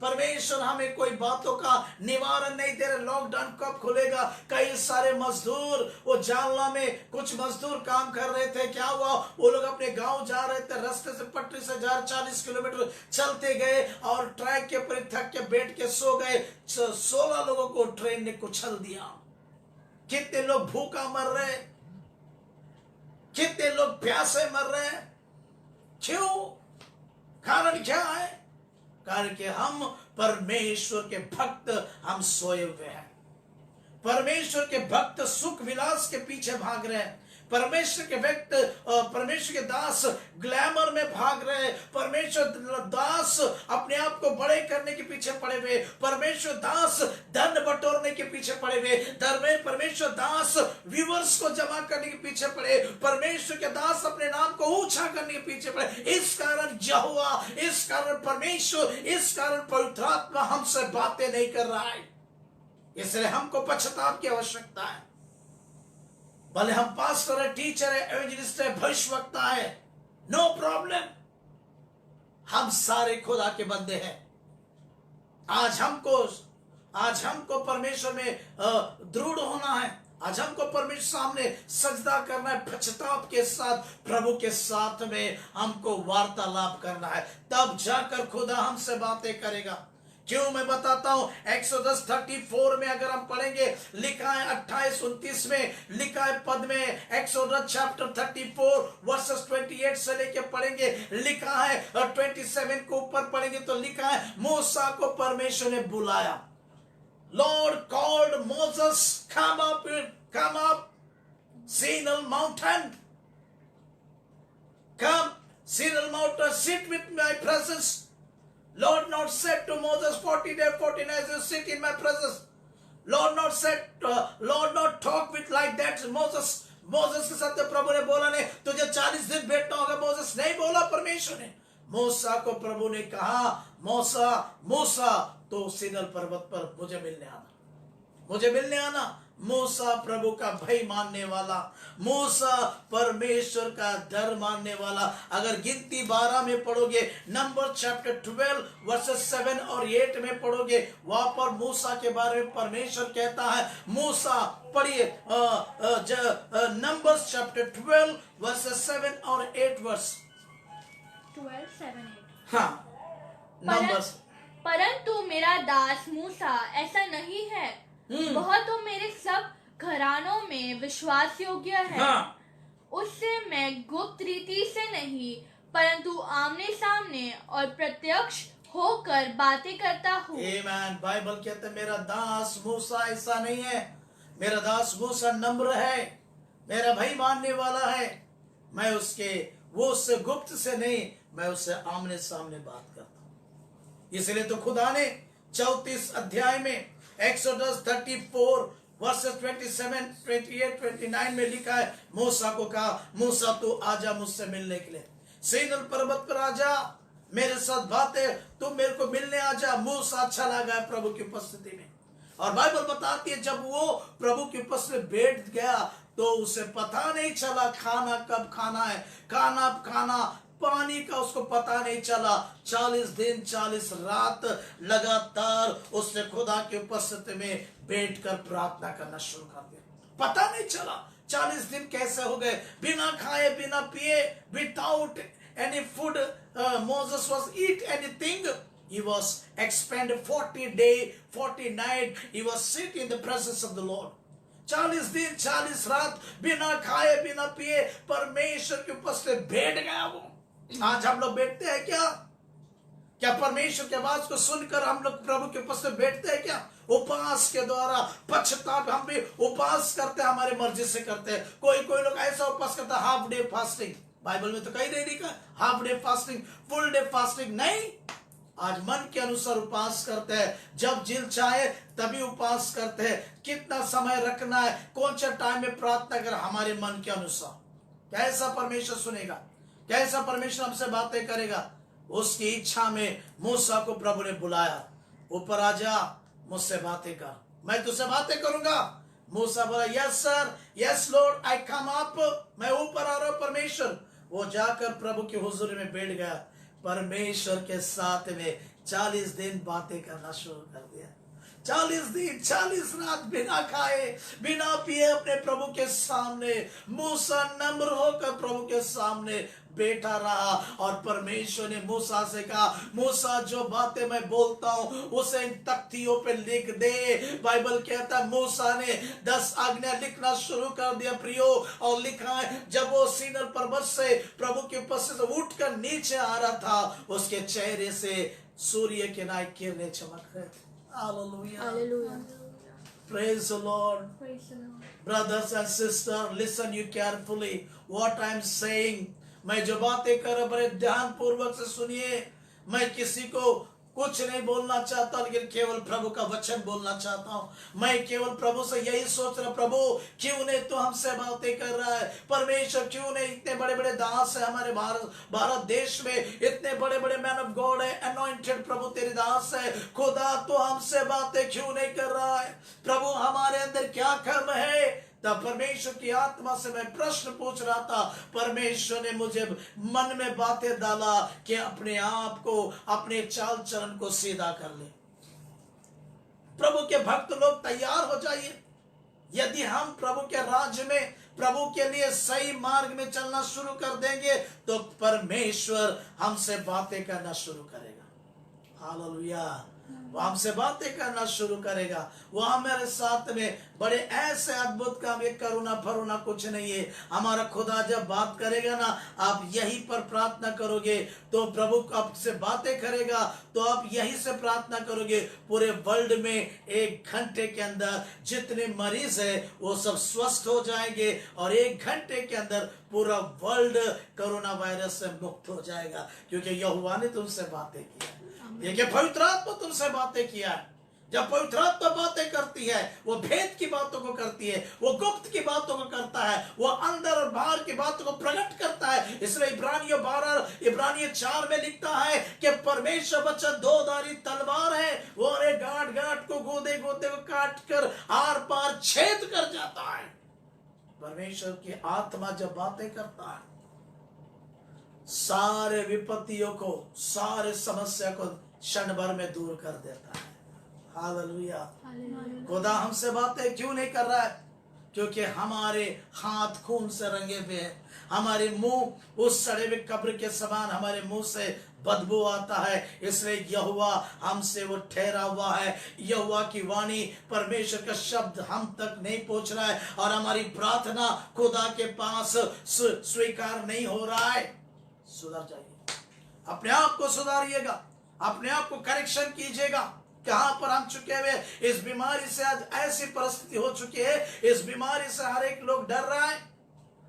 परमेश्वर हमें कोई बातों का निवारण नहीं दे रहा। लॉकडाउन कब खुलेगा? कई सारे मजदूर, वो जालना में कुछ मजदूर काम कर रहे थे, क्या हुआ? वो लोग अपने गांव जा रहे थे, रास्ते से पटरी से 40 किलोमीटर चलते गए और ट्रैक के ऊपर थक के बैठ के सो गए। 16 लोगों को ट्रेन ने कुचल दिया। कितने लोग भूखा मर रहे, कितने लोग प्यासे मर रहे हैं। क्यों? कारण क्या है? कारण कि हम परमेश्वर के भक्त, हम सोए हुए हैं। परमेश्वर के भक्त सुख विलास के पीछे भाग रहे हैं। परमेश्वर के व्यक्त, परमेश्वर के दास ग्लैमर में भाग रहे हैं। परमेश्वर दास अपने आप को बड़े करने के पीछे पड़े हुए। परमेश्वर दास धन बटोरने के पीछे पड़े हुए। परमेश्वर दास व्यूअर्स को जमा करने के पीछे पड़े। परमेश्वर के दास अपने नाम को ऊंचा करने के पीछे पड़े। इस कारण यहोवा, इस कारण परमेश्वर, इस कारण पवित्र आत्मा हमसे बातें नहीं कर रहा है। इसलिए हमको पश्चाताप की आवश्यकता है। भले हम पास्टर है, टीचर है, एवेंजलिस्ट है, भविष्यवक्ता है, नो प्रॉब्लम, हम सारे खुदा के बंदे हैं। आज हमको परमेश्वर में दृढ़ होना है। आज हमको परमेश्वर सामने सजदा करना है, पश्चाताप के साथ, प्रभु के साथ में हमको वार्तालाप करना है। तब जाकर खुदा हमसे बातें करेगा। क्यों मैं बताता हूं, एक्सोडस 34 में अगर हम पढ़ेंगे, लिखा है 28-29 में, लिखा है पद में, एक्सोडस चैप्टर 34 वर्सेस 28 से लेके पढ़ेंगे, लिखा है 27 को ऊपर पढ़ेंगे तो लिखा है मूसा को परमेश्वर ने बुलाया। Lord called Moses, come up, Sinai mountain, come, Sinai mountain, sit with my presence. Lord not said to Moses 40 days, 40 nights, you sit in my presence. Lord not talk with like that. Moses के साथ प्रभु ने बोला नहीं, तुझे 40 दिन बैठना होगा। Moses नहीं बोला, परमेश्वर ने। मूसा को प्रभु ने कहा, मूसा तो सीनै पर्वत पर मुझे मिलने आना। मूसा प्रभु का भय मानने वाला, मूसा परमेश्वर का डर मानने वाला। अगर गिनती 12 में पढ़ोगे, नंबर चैप्टर 12 वर्सेस 7 और 8 में पढ़ोगे, वहां पर मूसा के बारे में परमेश्वर कहता है। मूसा पढ़िए, नंबर्स चैप्टर 12 वर्सेस 7 और 8 वर्स। 12, 7, 8। हाँ, नंबर्स। परंतु मेरा दास मूसा ऐसा नहीं है, वह तो मेरे सब घरानों में विश्वास योग्य है। हाँ, उससे मैं गुप्त रीति से नहीं, परंतु आमने सामने और प्रत्यक्ष होकर बातें करता हूँ। आमीन। बाइबल कहते हैं मेरा दास मूसा ऐसा नहीं है। मेरा दास मूसा नम्र है, मेरा भाई मानने वाला है। मैं वो उससे गुप्त से नहीं, मैं उससे आमने सामने बात करता हूँ। इसलिए तो खुदा ने 34 अध्याय में एक्सोडस 34 वर्सेस 27, 28, 29 में लिखा है, मूसा को कहा, मूसा तू आजा मुझसे मिलने के लिए, सीनाई पर्वत पर आजा, मेरे साथ बातें, तुम मेरे को मिलने आजा। मूसा चला गया प्रभु की उपस्थिति में। और बाइबल बताती है जब वो प्रभु की उपस्थिति में बैठ गया तो उसे पता नहीं चला खाना कब खाना है, खाना पानी का उसको पता नहीं चला। 40 दिन 40 रात लगातार उसने खुदा की उपस्थिति में बैठकर प्रार्थना करना शुरू कर दिया। पता नहीं चला 40 दिन कैसे हो गए, बिना खाए बिना पिए, without any food. Moses was eat anything. He was expend 40 day 40 night. He was sit in the presence of the Lord. 40 दिन 40 रात बिना खाए बिना पिए परमेश्वर के उपस्थिति में बैठ गया वो। आज हम लोग बैठते हैं क्या परमेश्वर के आवाज को सुनकर हम लोग प्रभु के उपस्थिति में बैठते हैं क्या? उपवास के द्वारा पश्चाताप, हम भी उपवास करते हैं, हमारे मर्जी से करते हैं। कोई लोग ऐसा उपवास करता है हाफ डे फास्टिंग। बाइबल में तो कहीं नहीं लिखा half day fasting, full day fasting नहीं। आज मन के अनुसार उपवास करते हैं, जब जिल चाहे तभी उपवास करते हैं। कितना समय रखना है, कौन सा टाइम में प्रार्थना कर, हमारे मन के अनुसार। कैसा परमेश्वर सुनेगा, कैसा परमेश्वर हमसे बातें करेगा। उसकी इच्छा में मूसा को प्रभु ने बुलाया, ऊपर आजा मुझसे बातें कर, मैं तुझसे बातें करूंगा। मूसा बोला यस सर, यस लॉर्ड, आई कम अप, मैं ऊपर आ रहा हूं परमेश्वर। वो जाकर प्रभु की हुजूरी में बैठ गया, परमेश्वर के साथ में 40 दिन बातें करना शुरू कर दिया। 40 दिन 40 रात बिना खाए बिना पिए अपने प्रभु के सामने मूसा नम्र होकर प्रभु के सामने बैठा रहा। और परमेश्वर ने मूसा से कहा, मूसा जो बातें मैं बोलता हूं उसे इन तख्तियों पे लिख दे। बाइबल कहता है मूसा ने 10 आज्ञा लिखना शुरू कर दिया प्रियो। और लिखा है जब वो सीनाई पर्वत से प्रभु के उपस्थिति से उठकर नीचे आ रहा था, उसके चेहरे से सूर्य के नाई किरणें चमक रहे थे। Hallelujah. Hallelujah. Praise the Lord. Praise the Lord. Brothers and sisters, listen you carefully what I am saying. मैं जो बातें कर रहा बड़े ध्यान पूर्वक से सुनिए। मैं किसी को कुछ नहीं बोलना चाहता, लेकिन केवल प्रभु का वचन बोलना चाहता हूं। मैं केवल प्रभु से यही सोच रहा, प्रभु क्यों नहीं तो हमसे बातें कर रहा है, परमेश्वर क्यों नहीं, इतने बड़े बड़े दास है हमारे भारत देश में, इतने बड़े बड़े मैन ऑफ गॉड है, अनॉइंटेड प्रभु तेरे दास है, खुदा तो हमसे बातें क्यों नहीं कर रहा है? प्रभु हमारे अंदर क्या कम है? तब परमेश्वर की आत्मा से मैं प्रश्न पूछ रहा था, परमेश्वर ने मुझे मन में बातें डाला कि अपने आप को, अपने चाल चलन को सीधा कर ले। प्रभु के भक्त लोग तैयार हो जाइए। यदि हम प्रभु के राज्य में प्रभु के लिए सही मार्ग में चलना शुरू कर देंगे तो परमेश्वर हमसे बातें करना शुरू करेगा। हालेलुया। वो हमसे बातें करना शुरू करेगा। वो हमारे साथ में बड़े ऐसे अद्भुत काम, ये करुणा फरुना कुछ नहीं है। हमारा खुदा जब बात करेगा ना, आप यहीं पर प्रार्थना करोगे तो प्रभु आपसे बातें करेगा, तो आप यहीं से प्रार्थना करोगे। पूरे वर्ल्ड में 1 घंटे के अंदर जितने मरीज है वो सब स्वस्थ हो जाएंगे और 1 घंटे के अंदर पूरा वर्ल्ड कोरोना वायरस से मुक्त हो जाएगा, क्योंकि यहोवा ने तुमसे बातें की है। देखिए पवित्र आत्मा तुमसे बातें किया है। जब पवित्र आत्मा बातें करती है, वो भेद की बातों को करती है, वो गुप्त की बातों को करता है, वो अंदर और बाहर की बातों को प्रकट करता है। इसलिए इब्रानियों 4 में लिखता है कि परमेश्वर वचन 2 धारी तलवार है, वो गांठ गांठ को गोदे गोदे को काट कर आर पार छेद कर जाता है। परमेश्वर की आत्मा जब बातें करता है, सारे विपत्तियों को, सारे समस्या को क्षण भर में दूर कर देता है। हालेलुया। खुदा हमसे बातें क्यों नहीं कर रहा है? क्योंकि हमारे हाथ खून से रंगे हुए हैं, हमारे मुंह उस सड़े हुए कब्र के समान, हमारे मुंह से बदबू आता है। इसलिए यहोवा हमसे वो ठहरा हुआ है। यहोवा की वाणी, परमेश्वर का शब्द हम तक नहीं पहुंच रहा है और हमारी प्रार्थना खुदा के पास स्वीकार नहीं हो रहा है। सुधर जाइए, अपने आप को सुधारिएगा, अपने आप को करेक्शन कीजिएगा। कहां पर हम चुके हुए, इस बीमारी से आज ऐसी परिस्थिति हो चुकी है, इस बीमारी से हर एक लोग डर रहा है,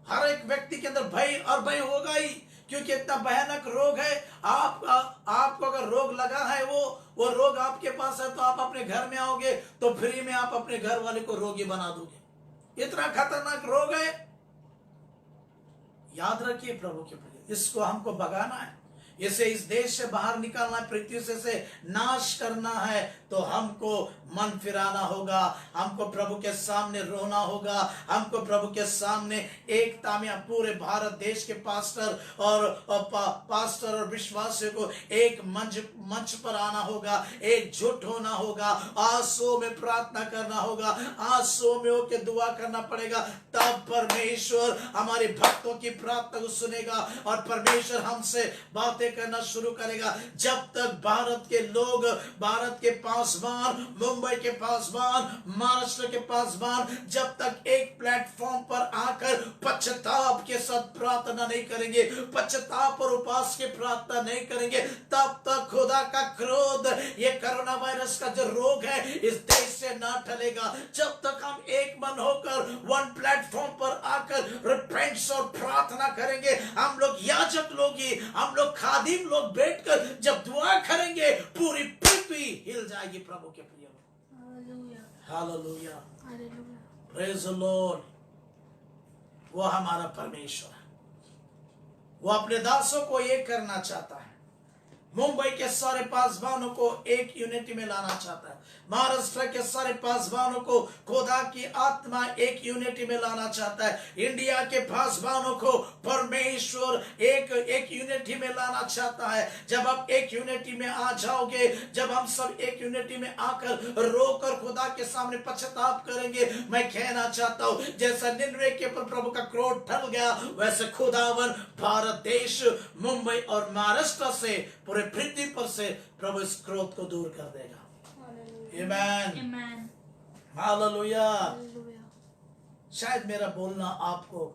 हर एक व्यक्ति के अंदर भय और भय होगा ही, क्योंकि इतना भयानक रोग है। आपको अगर रोग लगा है, वो रोग आपके पास है, तो आप अपने घर में आओगे तो फ्री में आप अपने घर वाले को रोगी बना दोगे। इतना खतरनाक रोग है। याद रखिए प्रभु के प्रिय, इसको हमको भगाना है, इसे इस देश से बाहर निकालना है, पृथ्वी से नाश करना है। तो हमको मन फिराना होगा, हमको प्रभु के सामने रोना होगा, हमको प्रभु के सामने एकता में पूरे भारत देश के पास्टर और विश्वासियों को एक मंच पर आना होगा, एकजुट होना होगा, आंसू में प्रार्थना करना होगा, आंसू में होकर दुआ करना पड़ेगा। तब परमेश्वर हमारे भक्तों की प्रार्थना को सुनेगा और परमेश्वर हमसे बातें करना शुरू करेगा। जब तक भारत के लोग, भारत के पासवान, मुंबई के पासवान, महाराष्ट्र के पासवान, जब तक एक प्लेटफॉर्म पर आकर पश्चाताप के साथ प्रार्थना नहीं करेंगे, पश्चाताप और उपवास के प्रार्थना नहीं करेंगे, तब तक खुदा का क्रोध, ये कोरोना वायरस का जो रोग है, इस देश से ना टलेगा। जब तक हम एक मन होकर वन प्लेटफॉर्म पर आकर रिपेंट्स और प्रार्थना करेंगे, हम लोग याजक लोग ही, हम लोग खादिम लोग बैठकर जब दुआ करेंगे, पूरी पृथ्वी हिल जाएगी। प्रभु के प्रिय, हालेलुया, प्रेज द लॉर्ड। वो हमारा परमेश्वर है, वो अपने दासों को एक करना चाहता है। मुंबई के सारे पासवानों को एक यूनिटी में लाना चाहता है। महाराष्ट्र के सारे पासवानों को खुदा की आत्मा एक यूनिटी में लाना चाहता है। इंडिया के पासवानों को परमेश्वर एक यूनिटी में लाना चाहता है। जब आप एक यूनिटी में आ जाओगे, जब हम सब एक यूनिटी में आकर रोकर खुदा के सामने पश्चाताप करेंगे, मैं कहना चाहता हूं, जैसा निन्वे के ऊपर प्रभु का क्रोध टल गया, वैसे खुदावन भारत देश, मुंबई और महाराष्ट्र से, पूरे पृथ्वी पर से प्रभु इस क्रोध को दूर कर देगा। आमेन, हालेलुया। शायद मेरा बोलना आपको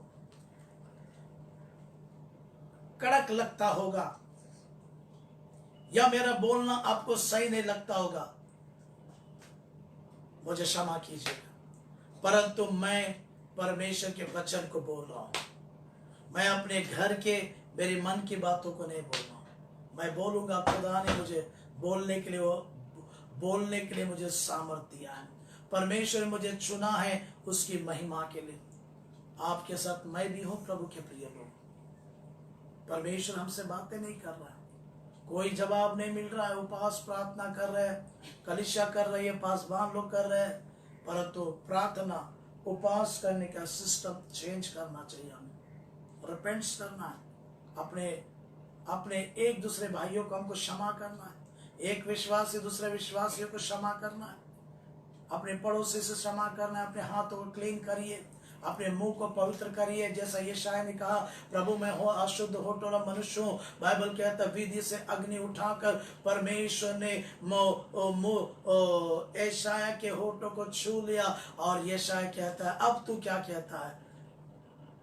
कड़क लगता होगा या मेरा बोलना आपको सही नहीं लगता होगा, मुझे क्षमा कीजिएगा, परंतु मैं परमेश्वर के वचन को बोल रहा हूं। मैं अपने घर के, मेरे मन की बातों को नहीं बोल रहा हूं। मैं बोलूंगा, खुदा ने मुझे बोलने के लिए मुझे सामर्थ्य दिया है। परमेश्वर ने मुझे चुना है उसकी महिमा के लिए। आपके साथ मैं भी हूं प्रभु के प्रिय लोग। परमेश्वर हमसे बातें नहीं कर रहा है, कोई जवाब नहीं मिल रहा है। उपवास प्रार्थना कर रहे हैं, कलीसिया कर रही है, पासवान लोग कर रहे हैं, परंतु प्रार्थना उपवास करने का सिस्टम चेंज करना चाहिए। हमें रिपेंट्स करना है, अपने एक दूसरे भाइयों को हमको क्षमा करना है, एक विश्वासी दूसरे विश्वासियों को क्षमा करना है, अपने पड़ोसी से क्षमा करना है। अपने हाथों को क्लीन करिए, अपने मुंह को पवित्र करिए, जैसा यशायाह ने कहा, प्रभु मैं हो अशुद्ध होठवाला मनुष्य हूं। बाइबल कहता है विधि से अग्नि उठाकर परमेश्वर ने यशायाह के होठों को छू लिया और यशायाह कहता है अब तू क्या कहता है?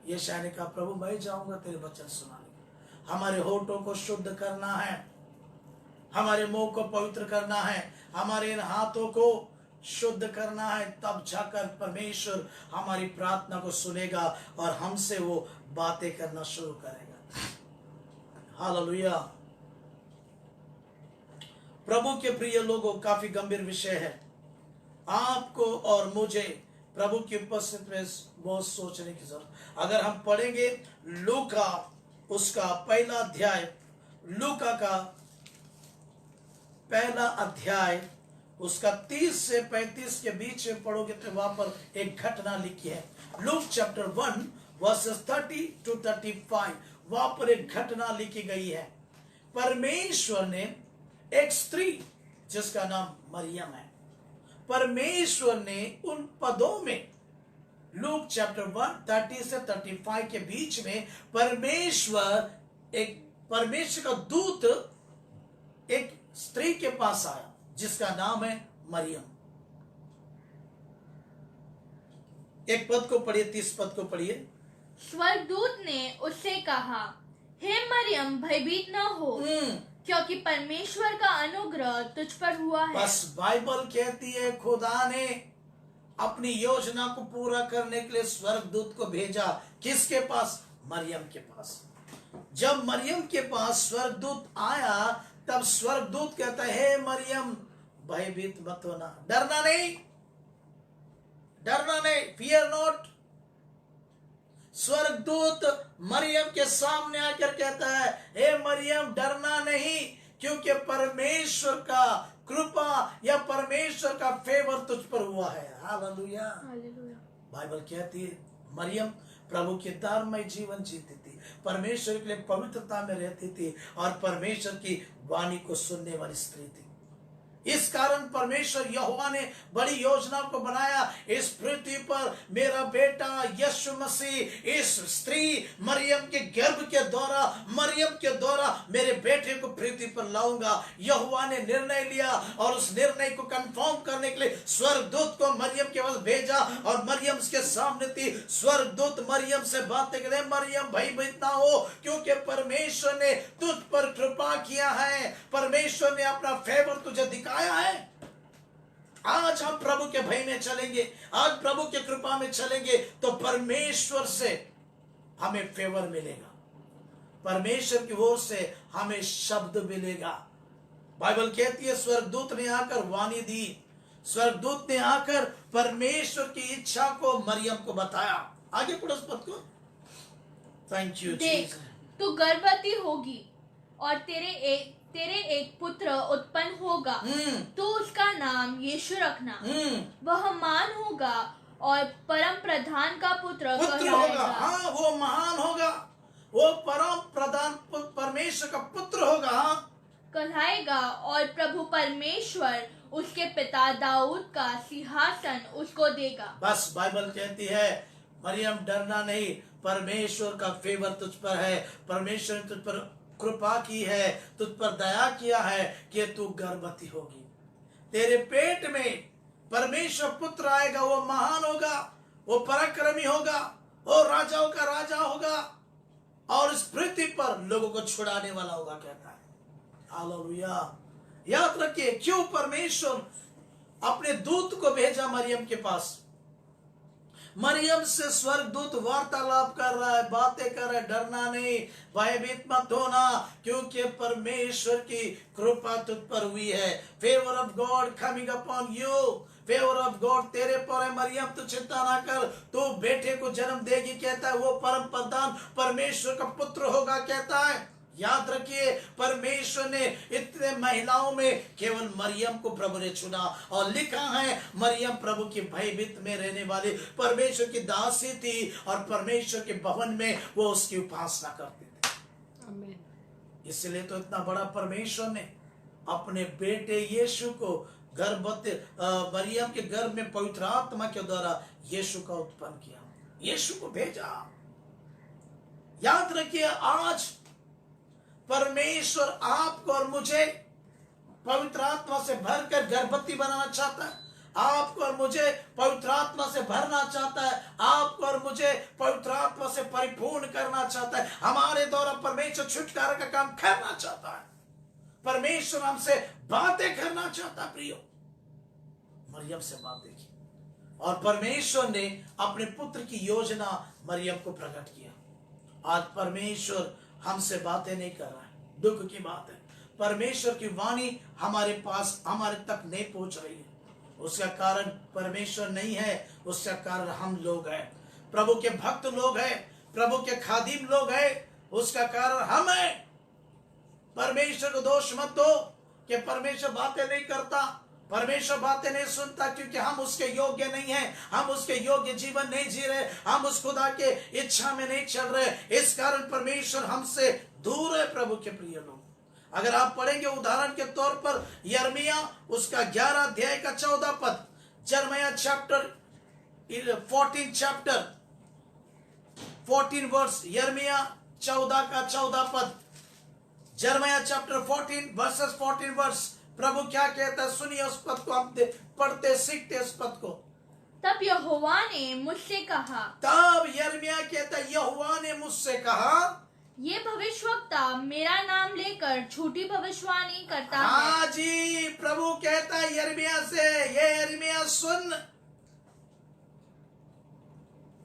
यशायाह ने कहा प्रभु मैं जाऊंगा तेरे वचन सुनाने। हमारे होठों को शुद्ध करना है, हमारे मुंह को पवित्र करना है, हमारे इन हाथों को शुद्ध करना है, तब जाकर परमेश्वर हमारी प्रार्थना को सुनेगा और हमसे वो बातें करना शुरू करेगा। हालेलुया। प्रभु के प्रिय लोगों, काफी गंभीर विषय है। आपको और मुझे प्रभु की उपस्थिति में बहुत सोचने की जरूरत। अगर हम पढ़ेंगे लूका उसका पहला अध्याय, लूका का पहला अध्याय उसका 30 से 35 के बीच में पढ़ोगे तो वहां पर एक घटना लिखी है। लूक चैप्टर 1 वर्सेस 30 to 35, वहां पर एक घटना लिखी गई है। परमेश्वर ने एक स्त्री जिसका नाम मरियम है, परमेश्वर ने उन पदों में लूक चैप्टर 1 30 से 35 के बीच में परमेश्वर का दूत एक स्त्री के पास आया जिसका नाम है मरियम। एक पद को पढ़िए, 30 पद को पढ़िए। स्वर्गदूत ने उससे कहा, हे मरियम, भयभीत न हो, क्योंकि परमेश्वर का अनुग्रह तुझ पर हुआ है। बस बाइबल कहती है खुदा ने अपनी योजना को पूरा करने के लिए स्वर्गदूत को भेजा। किसके पास? मरियम के पास। जब मरियम के पास स्वर्गदूत आया तब स्वर्गदूत कहता है, हे मरियम, भयभीत मत होना, डरना नहीं, डरना नहीं, फियर नॉट। स्वर्गदूत मरियम के सामने आकर कहता है, हे मरियम, डरना नहीं, क्योंकि परमेश्वर का कृपा या परमेश्वर का फेवर तुझ पर हुआ है। हालेलुया। बाइबल कहती है मरियम प्रभु के दारमय जीवन जीती थी, परमेश्वर के लिए पवित्रता में रहती थी और परमेश्वर की वाणी को सुनने वाली स्त्री थी। इस कारण परमेश्वर यहोवा ने बड़ी योजना को बनाया। इस पृथ्वी पर मेरा बेटा यीशु मसीह इस स्त्री मरियम के गर्भ के द्वारा, मरियम के द्वारा मेरे बेटे को पृथ्वी पर लाऊंगा। यहोवा ने निर्णय लिया और उस निर्णय को कंफर्म करने के लिए स्वर्गदूत को मरियम के पास भेजा और मरियम के सामने थी। स्वर्गदूत मरियम से बातें करे, मरियम भयभीत ना हो, क्योंकि परमेश्वर ने तुझ पर कृपा किया है, परमेश्वर ने अपना फेवर तुझे दिखाया है। आज हम प्रभु के भय में चलेंगे, आज प्रभु के कृपा में चलेंगे तो परमेश्वर से हमें फेवर मिलेगा, परमेश्वर की ओर से हमें शब्द मिलेगा। बाइबल कहती है स्वर्गदूत ने आकर वाणी दी, स्वर्गदूत ने आकर परमेश्वर की इच्छा को मरियम को बताया। आगे पढ़ो उस पद को। Thank you. देख, तू गर्भवती होगी और तेरे एक पुत्र उत्पन्न होगा, तो उसका नाम यीशु रखना। वह महान होगा और परम प्रधान का पुत्र होगा। हाँ, वो महान होगा, वो परम प्रधान परमेश्वर का पुत्र होगा, कहलाएगा। और प्रभु परमेश्वर उसके पिता दाऊद का सिंहासन उसको देगा। बस बाइबल कहती है मरियम डरना नहीं, परमेश्वर का फेवर तुझ पर है, परमेश्वर ने तुझ पर कृपा की है, तुझ पर दया किया है कि तू गर्भवती होगी, तेरे पेट में परमेश्वर पुत्र आएगा, वो महान होगा, वो पराक्रमी होगा, वो राजाओं का राजा होगा और इस पृथ्वी पर लोगों को छुड़ाने वाला होगा, कहता है। हालेलुया। याद रखिए क्यों परमेश्वर अपने दूत को भेजा मरियम के पास। मरियम से स्वर्गदूत वार्तालाप कर रहा है, बातें कर रहा है, डरना नहीं, भयभीत मत होना, क्योंकि परमेश्वर की कृपा तुझ पर हुई है। Favour of God coming upon you, favour of God तेरे पर है। मरियम तू चिंता ना कर, तू बेटे को जन्म देगी, कहता है, वो परम प्रधान परमेश्वर का पुत्र होगा, कहता है। याद रखिए परमेश्वर ने इतने महिलाओं में केवल मरियम को प्रभु ने चुना और लिखा है मरियम प्रभु की भयभीत में रहने वाली परमेश्वर की दासी थी और परमेश्वर के भवन में वो उसकी उपासना करते थे। आमीन। इसलिए तो इतना बड़ा परमेश्वर ने अपने बेटे यीशु को गर्भवती मरियम के गर्भ में पवित्र आत्मा के द्वारा यीशु का उत्पन्न किया, यीशु को भेजा। याद रखिए आज परमेश्वर आपको और मुझे पवित्र आत्मा से भरकर गर्भवती बनाना चाहता है, आपको और मुझे पवित्र आत्मा से भरना चाहता है, आपको और मुझे पवित्र आत्मा से परिपूर्ण करना चाहता है। हमारे द्वारा परमेश्वर छुटकारा का काम करना चाहता है, परमेश्वर हमसे बातें करना चाहता है। प्रियो, मरियम से बातें की और परमेश्वर ने अपने पुत्र की योजना मरियम को प्रकट किया। आज परमेश्वर हमसे बातें नहीं कर रहा है, दुख की बात है। परमेश्वर की वाणी हमारे पास, हमारे तक नहीं पहुंच रही है। उसका कारण परमेश्वर नहीं है, उसका कारण हम लोग हैं, प्रभु के भक्त लोग हैं, प्रभु के खादिम लोग हैं, उसका कारण हम हैं। परमेश्वर को दोष मत दो कि परमेश्वर बातें नहीं करता, परमेश्वर बातें नहीं सुनता क्योंकि हम उसके योग्य नहीं हैं, हम उसके योग्य जीवन नहीं जी रहे, हम उस खुदा के इच्छा में नहीं चल रहे। इस कारण परमेश्वर हमसे दूर है। प्रभु के प्रिय लोग, अगर आप पढ़ेंगे उदाहरण के तौर पर यिर्मयाह उसका 11 अध्याय का 14 पद, यिर्मयाह चैप्टर 14 वर्स, यिर्मयाह 14 का 14 पद, यिर्मयाह चैप्टर 14 वर्सेस 14 वर्स। प्रभु क्या कहता है, सुनिए उस पद को, हम पढ़ते सीखते इस पद को। तब यहोवा ने मुझसे कहा, तब यिर्मयाह कहता है यहोवा ने मुझसे कहा, ये भविष्यवक्ता मेरा नाम लेकर झूठी भविष्यवाणी करता है। हाँ जी, प्रभु कहता है यिर्मयाह से, ये यिर्मयाह सुन,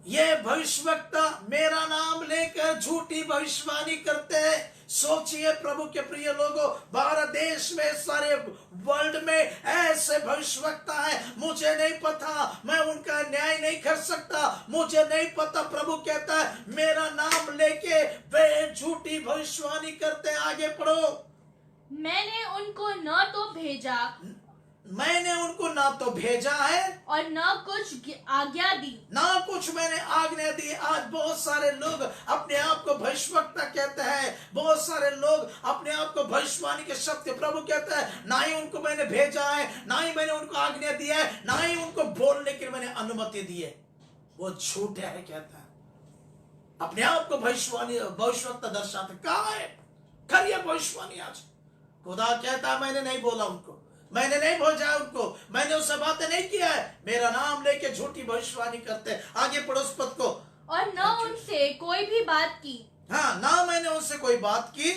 ये भविष्यवक्ता मेरा नाम लेकर झूठी भविष्यवाणी करते हैं। सोचिए प्रभु के प्रिय लोगों, भारत देश में, सारे वर्ल्ड में ऐसे भविष्यवक्ता हैं। मुझे नहीं पता, मैं उनका न्याय नहीं कर सकता, मुझे नहीं पता। प्रभु कहता है मेरा नाम लेके वे झूठी भविष्यवाणी करते हैं। आगे पढ़ो। मैंने उनको न तो भेजा, मैंने उनको ना तो भेजा है और न कुछ आज्ञा दी, ना कुछ मैंने आज्ञा दी। आज बहुत सारे लोग अपने आप को भविष्यवक्ता कहते हैं, बहुत सारे लोग अपने आप को भविष्यवाणी के शब्द, प्रभु कहता है ना ही उनको मैंने भेजा है, ना ही मैंने उनको आज्ञा दिया है, ना ही उनको बोलने की मैंने अनुमति दी है। वो झूठे है कहता है, अपने आप को भविष्यवक्ता दर्शाते। कहाँ है खरी भविष्यवाणी? आज खुदा कहता है मैंने नहीं बोला उनको, मैंने नहीं भेजा उनको, मैंने उससे बातें नहीं किया है। मेरा नाम लेके झूठी भविष्यवाणी करते हैं। आगे पढ़ो उस पद को। और न उनसे कोई भी बात की, हाँ, ना मैंने उनसे कोई बात की।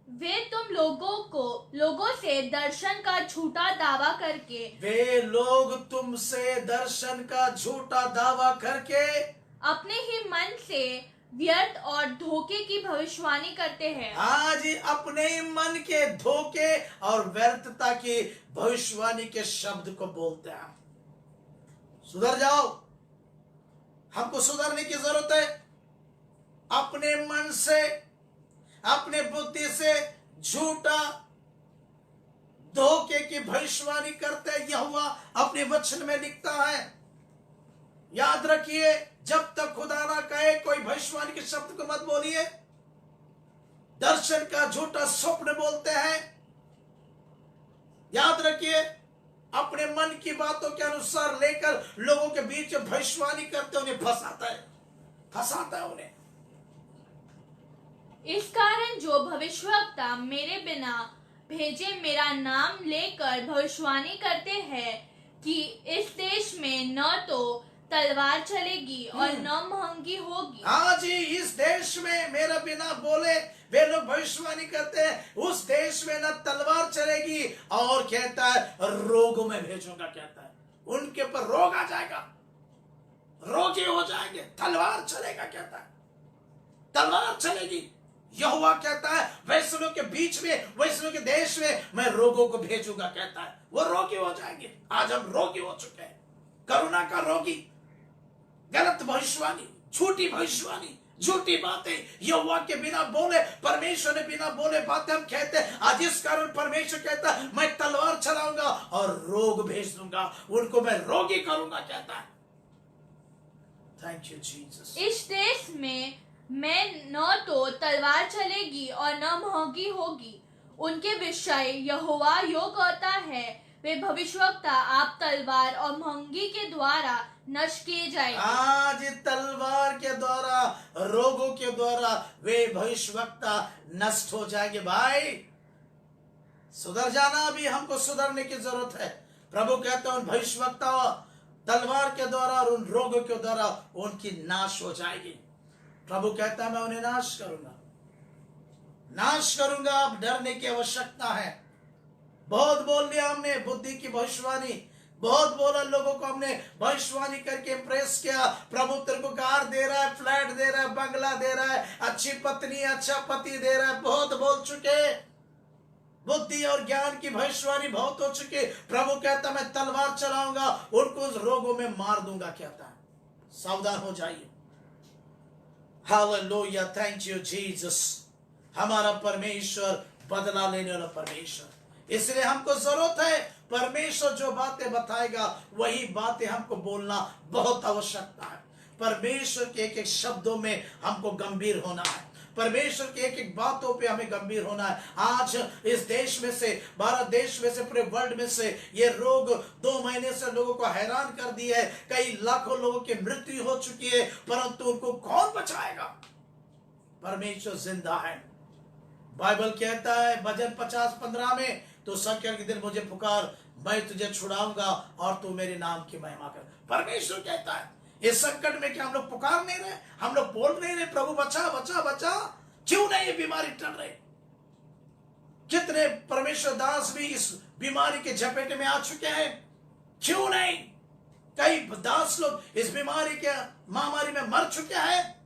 वे तुम लोगों से दर्शन का झूठा दावा करके, वे लोग तुमसे दर्शन का झूठा दावा करके अपने ही मन से व्यर्थ और धोखे की भविष्यवाणी करते हैं। आज अपने मन के धोखे और व्यर्थता की भविष्यवाणी के शब्द को बोलते हैं। सुधर जाओ, हमको सुधरने की जरूरत है। अपने मन से, अपने बुद्धि से झूठा धोखे की भविष्यवाणी करते हैं। यहोवा अपने वचन में लिखता है, याद रखिए, जब तक खुदा ना कहे कोई भविष्यवाणी के शब्द को मत बोलिए। दर्शन का झूठा स्वप्न बोलते हैं। याद रखिए, अपने मन की बातों के अनुसार लेकर लोगों के बीच भविष्यवाणी करते उन्हें फंसाता है उन्हें। इस कारण जो भविष्यवक्ता मेरे बिना भेजे मेरा नाम लेकर भविष्यवाणी करते हैं कि इस देश में न तो तलवार चलेगी और न महंगी होगी। हाँ जी, इस देश में मेरा बिना बोले वे लोग भविष्यवाणी करते हैं, उस देश में न तलवार चलेगी, और कहता है रोगों में भेजूंगा। कहता है उनके ऊपर रोग आ जाएगा, रोगी हो जाएंगे, तलवार चलेगा। कहता है तलवार चलेगी। यहोवा कहता है वैसलों के बीच में, वैसलों के देश में मैं रोगों को भेजूंगा। कहता है वो रोगी हो जाएंगे। आज हम रोगी हो चुके हैं, करुणा का रोगी। गलत भविष्यवाणी, झूठी भविष्यवाणी, झूठी बातें, यहोवा के बिना बोले, परमेश्वर ने बिना बोले बातें हम कहते हैं। आज इस कारण परमेश्वर कहता है मैं तलवार चलाऊंगा और रोग भेज दूंगा, उनको मैं रोगी करूंगा। कहता है थैंक यू जीसस। इस देश में मैं न तो तलवार चलेगी और न महंगी होगी। उनके विषय यहोवा यो कहता है, वे भविष्यवक्ता आप तलवार और महंगी के द्वारा नष्ट किए जाएंगे। आज तलवार के द्वारा, रोगों के द्वारा वे भविष्यवक्ता नष्ट हो जाएंगे। भाई सुधर जाना, अभी हमको सुधरने की जरूरत है। प्रभु कहते हैं उन भविष्यवक्ता तलवार के द्वारा और उन रोगों के द्वारा उनकी नाश हो जाएगी। प्रभु कहता है मैं उन्हें नाश करूंगा। अब डरने की आवश्यकता है। बहुत बोल लिया हमने बुद्धि की भविष्यवाणी, बहुत बोला लोगों को हमने भविष्यवाणी करके इंप्रेस किया। प्रभु तेरे को कार दे रहा है, फ्लैट दे रहा है, बंगला दे रहा है, अच्छी पत्नी, अच्छा पति दे रहा है। बहुत बोल चुके, बुद्धि और ज्ञान की भविष्यवाणी बहुत हो चुकी। प्रभु कहता मैं तलवार चलाऊंगा, उनको उस रोगों में मार दूंगा। कहता है सावधान हो जाइए। Hallelujah, thank you Jesus. हमारा परमेश्वर बदला लेने वाला परमेश्वर, इसलिए हमको जरूरत है परमेश्वर जो बातें बताएगा वही बातें हमको बोलना बहुत आवश्यकता है। परमेश्वर के एक एक शब्दों में हमको गंभीर होना है। परमेश्वर के एक एक बातों पे हमें गंभीर होना है। आज इस देश में से, भारत देश में से, पूरे वर्ल्ड में से ये रोग 2 महीने से लोगों को हैरान कर दिया है। कई लाखों लोगों की मृत्यु हो चुकी है, परंतु उनको कौन बचाएगा? परमेश्वर जिंदा है। बाइबल कहता है भजन 50:15 में, तो संकट के दिन मुझे पुकार, मैं तुझे छुड़ाऊंगा और तू मेरे नाम की महिमा कर। परमेश्वर कहता है इस संकट में क्या हम लोग पुकार नहीं रहे? हम लोग बोल नहीं रहे प्रभु बचा बचा बचा? क्यों नहीं ये बीमारी टल रही? कितने परमेश्वर दास भी इस बीमारी के झपेटे में आ चुके हैं, क्यों नहीं? कई दास लोग इस बीमारी के महामारी में मर चुके हैं,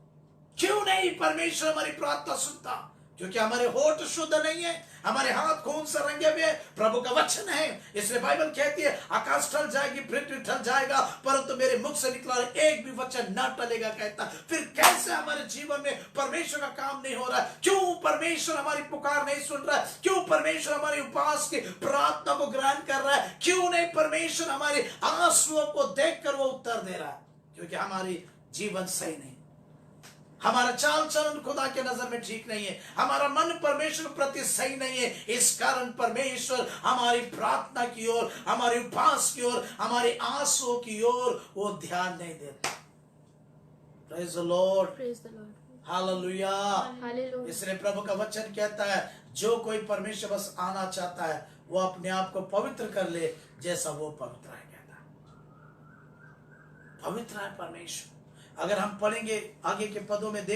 क्यों नहीं परमेश्वर हमारी प्रार्थना सुनता? क्योंकि हमारे होठ शुद्ध नहीं है, हमारे हाथ खून से रंगे हुए प्रभु का वचन है। इसलिए बाइबल कहती है आकाश टल जाएगी, पृथ्वी टल जाएगा, परंतु मेरे मुख से निकला एक भी वचन न टलेगा कहता। फिर कैसे हमारे जीवन में परमेश्वर का काम नहीं हो रहा है? क्यों परमेश्वर हमारी पुकार नहीं सुन रहा है? क्यों परमेश्वर हमारी उपवास की प्रार्थना को ग्रहण कर रहा है? क्यों नहीं परमेश्वर हमारे आंसुओं को देखकर वो उत्तर दे रहा है? क्योंकि हमारी जीवन सही नहीं, हमारा चाल चलन खुदा के नजर में ठीक नहीं है, हमारा मन परमेश्वर के प्रति सही नहीं है। इस कारण परमेश्वर हमारी प्रार्थना की ओर, हमारी उपवास की ओर, हमारी आंसुओं की ओर वो ध्यान नहीं देता। Praise the Lord, praise the Lord, hallelujah. Hallelujah. इसलिए प्रभु का वचन कहता है जो कोई परमेश्वर बस आना चाहता है वो अपने आप को पवित्र कर ले जैसा वो पवित्र है। कहता है पवित्र है परमेश्वर। अगर हम पढ़ेंगे आगे के पदों में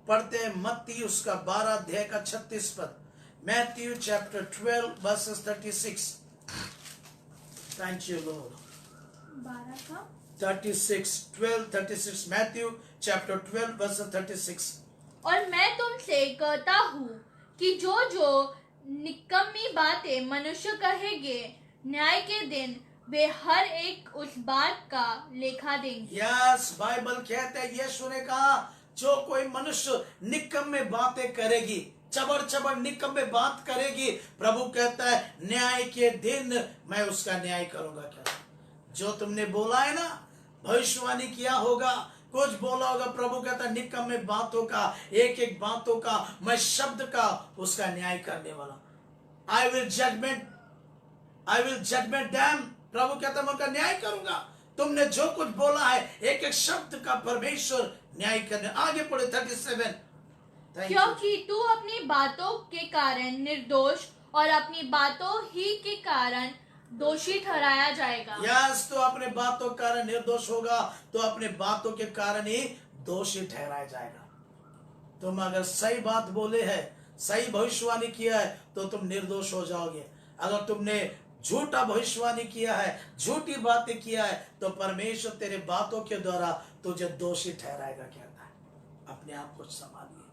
पढ़ते हैं मत्ती उसका 12 अध्याय का 36 पद, Matthew chapter 12 versus 36। Thank you Lord. 12 का 36 12:36 मैथ्यू चैप्टर 12 वर्सेस 36। और मैं तुमसे कहता हूँ कि जो जो निकम्मी बातें मनुष्य कहेंगे न्याय के दिन वे हर एक उस बात का लेखा देंगे। यस, बाइबल कहते हैं यीशु ने कहा जो कोई मनुष्य निकम्मे बातें करेगी, चबर निकम्मे बात करेगी, प्रभु कहता है न्याय के दिन मैं उसका न्याय करूंगा। क्या जो तुमने बोला है ना, भविष्यवाणी किया होगा, कुछ बोला होगा, प्रभु कहता है निकम्मे बातों का, एक एक बातों का, मैं शब्द का उसका न्याय करने वाला। I will judgement them. प्रभु कहता है मैं उनका न्याय करूंगा। तुमने जो कुछ बोला है एक एक शब्द का परमेश्वर न्याय करने। आगे पढ़े 37। क्योंकि तू अपनी बातों के कारण निर्दोष और अपनी बातों ही के कारण दोषी ठहराया जाएगा। यस, तो अपने बातों के कारण निर्दोष होगा, तो अपने बातों के कारण ही दोषी ठहराया जाएगा। तुम अगर सही बात बोले है, सही भविष्यवाणी किया है, तो तुम निर्दोष हो जाओगे। अगर तुमने झूठा भविष्यवाणी किया है, झूठी बातें किया है, तो परमेश्वर तेरे बातों के द्वारा तुझे दोषी ठहराएगा। कहता है अपने आप को संभालिए,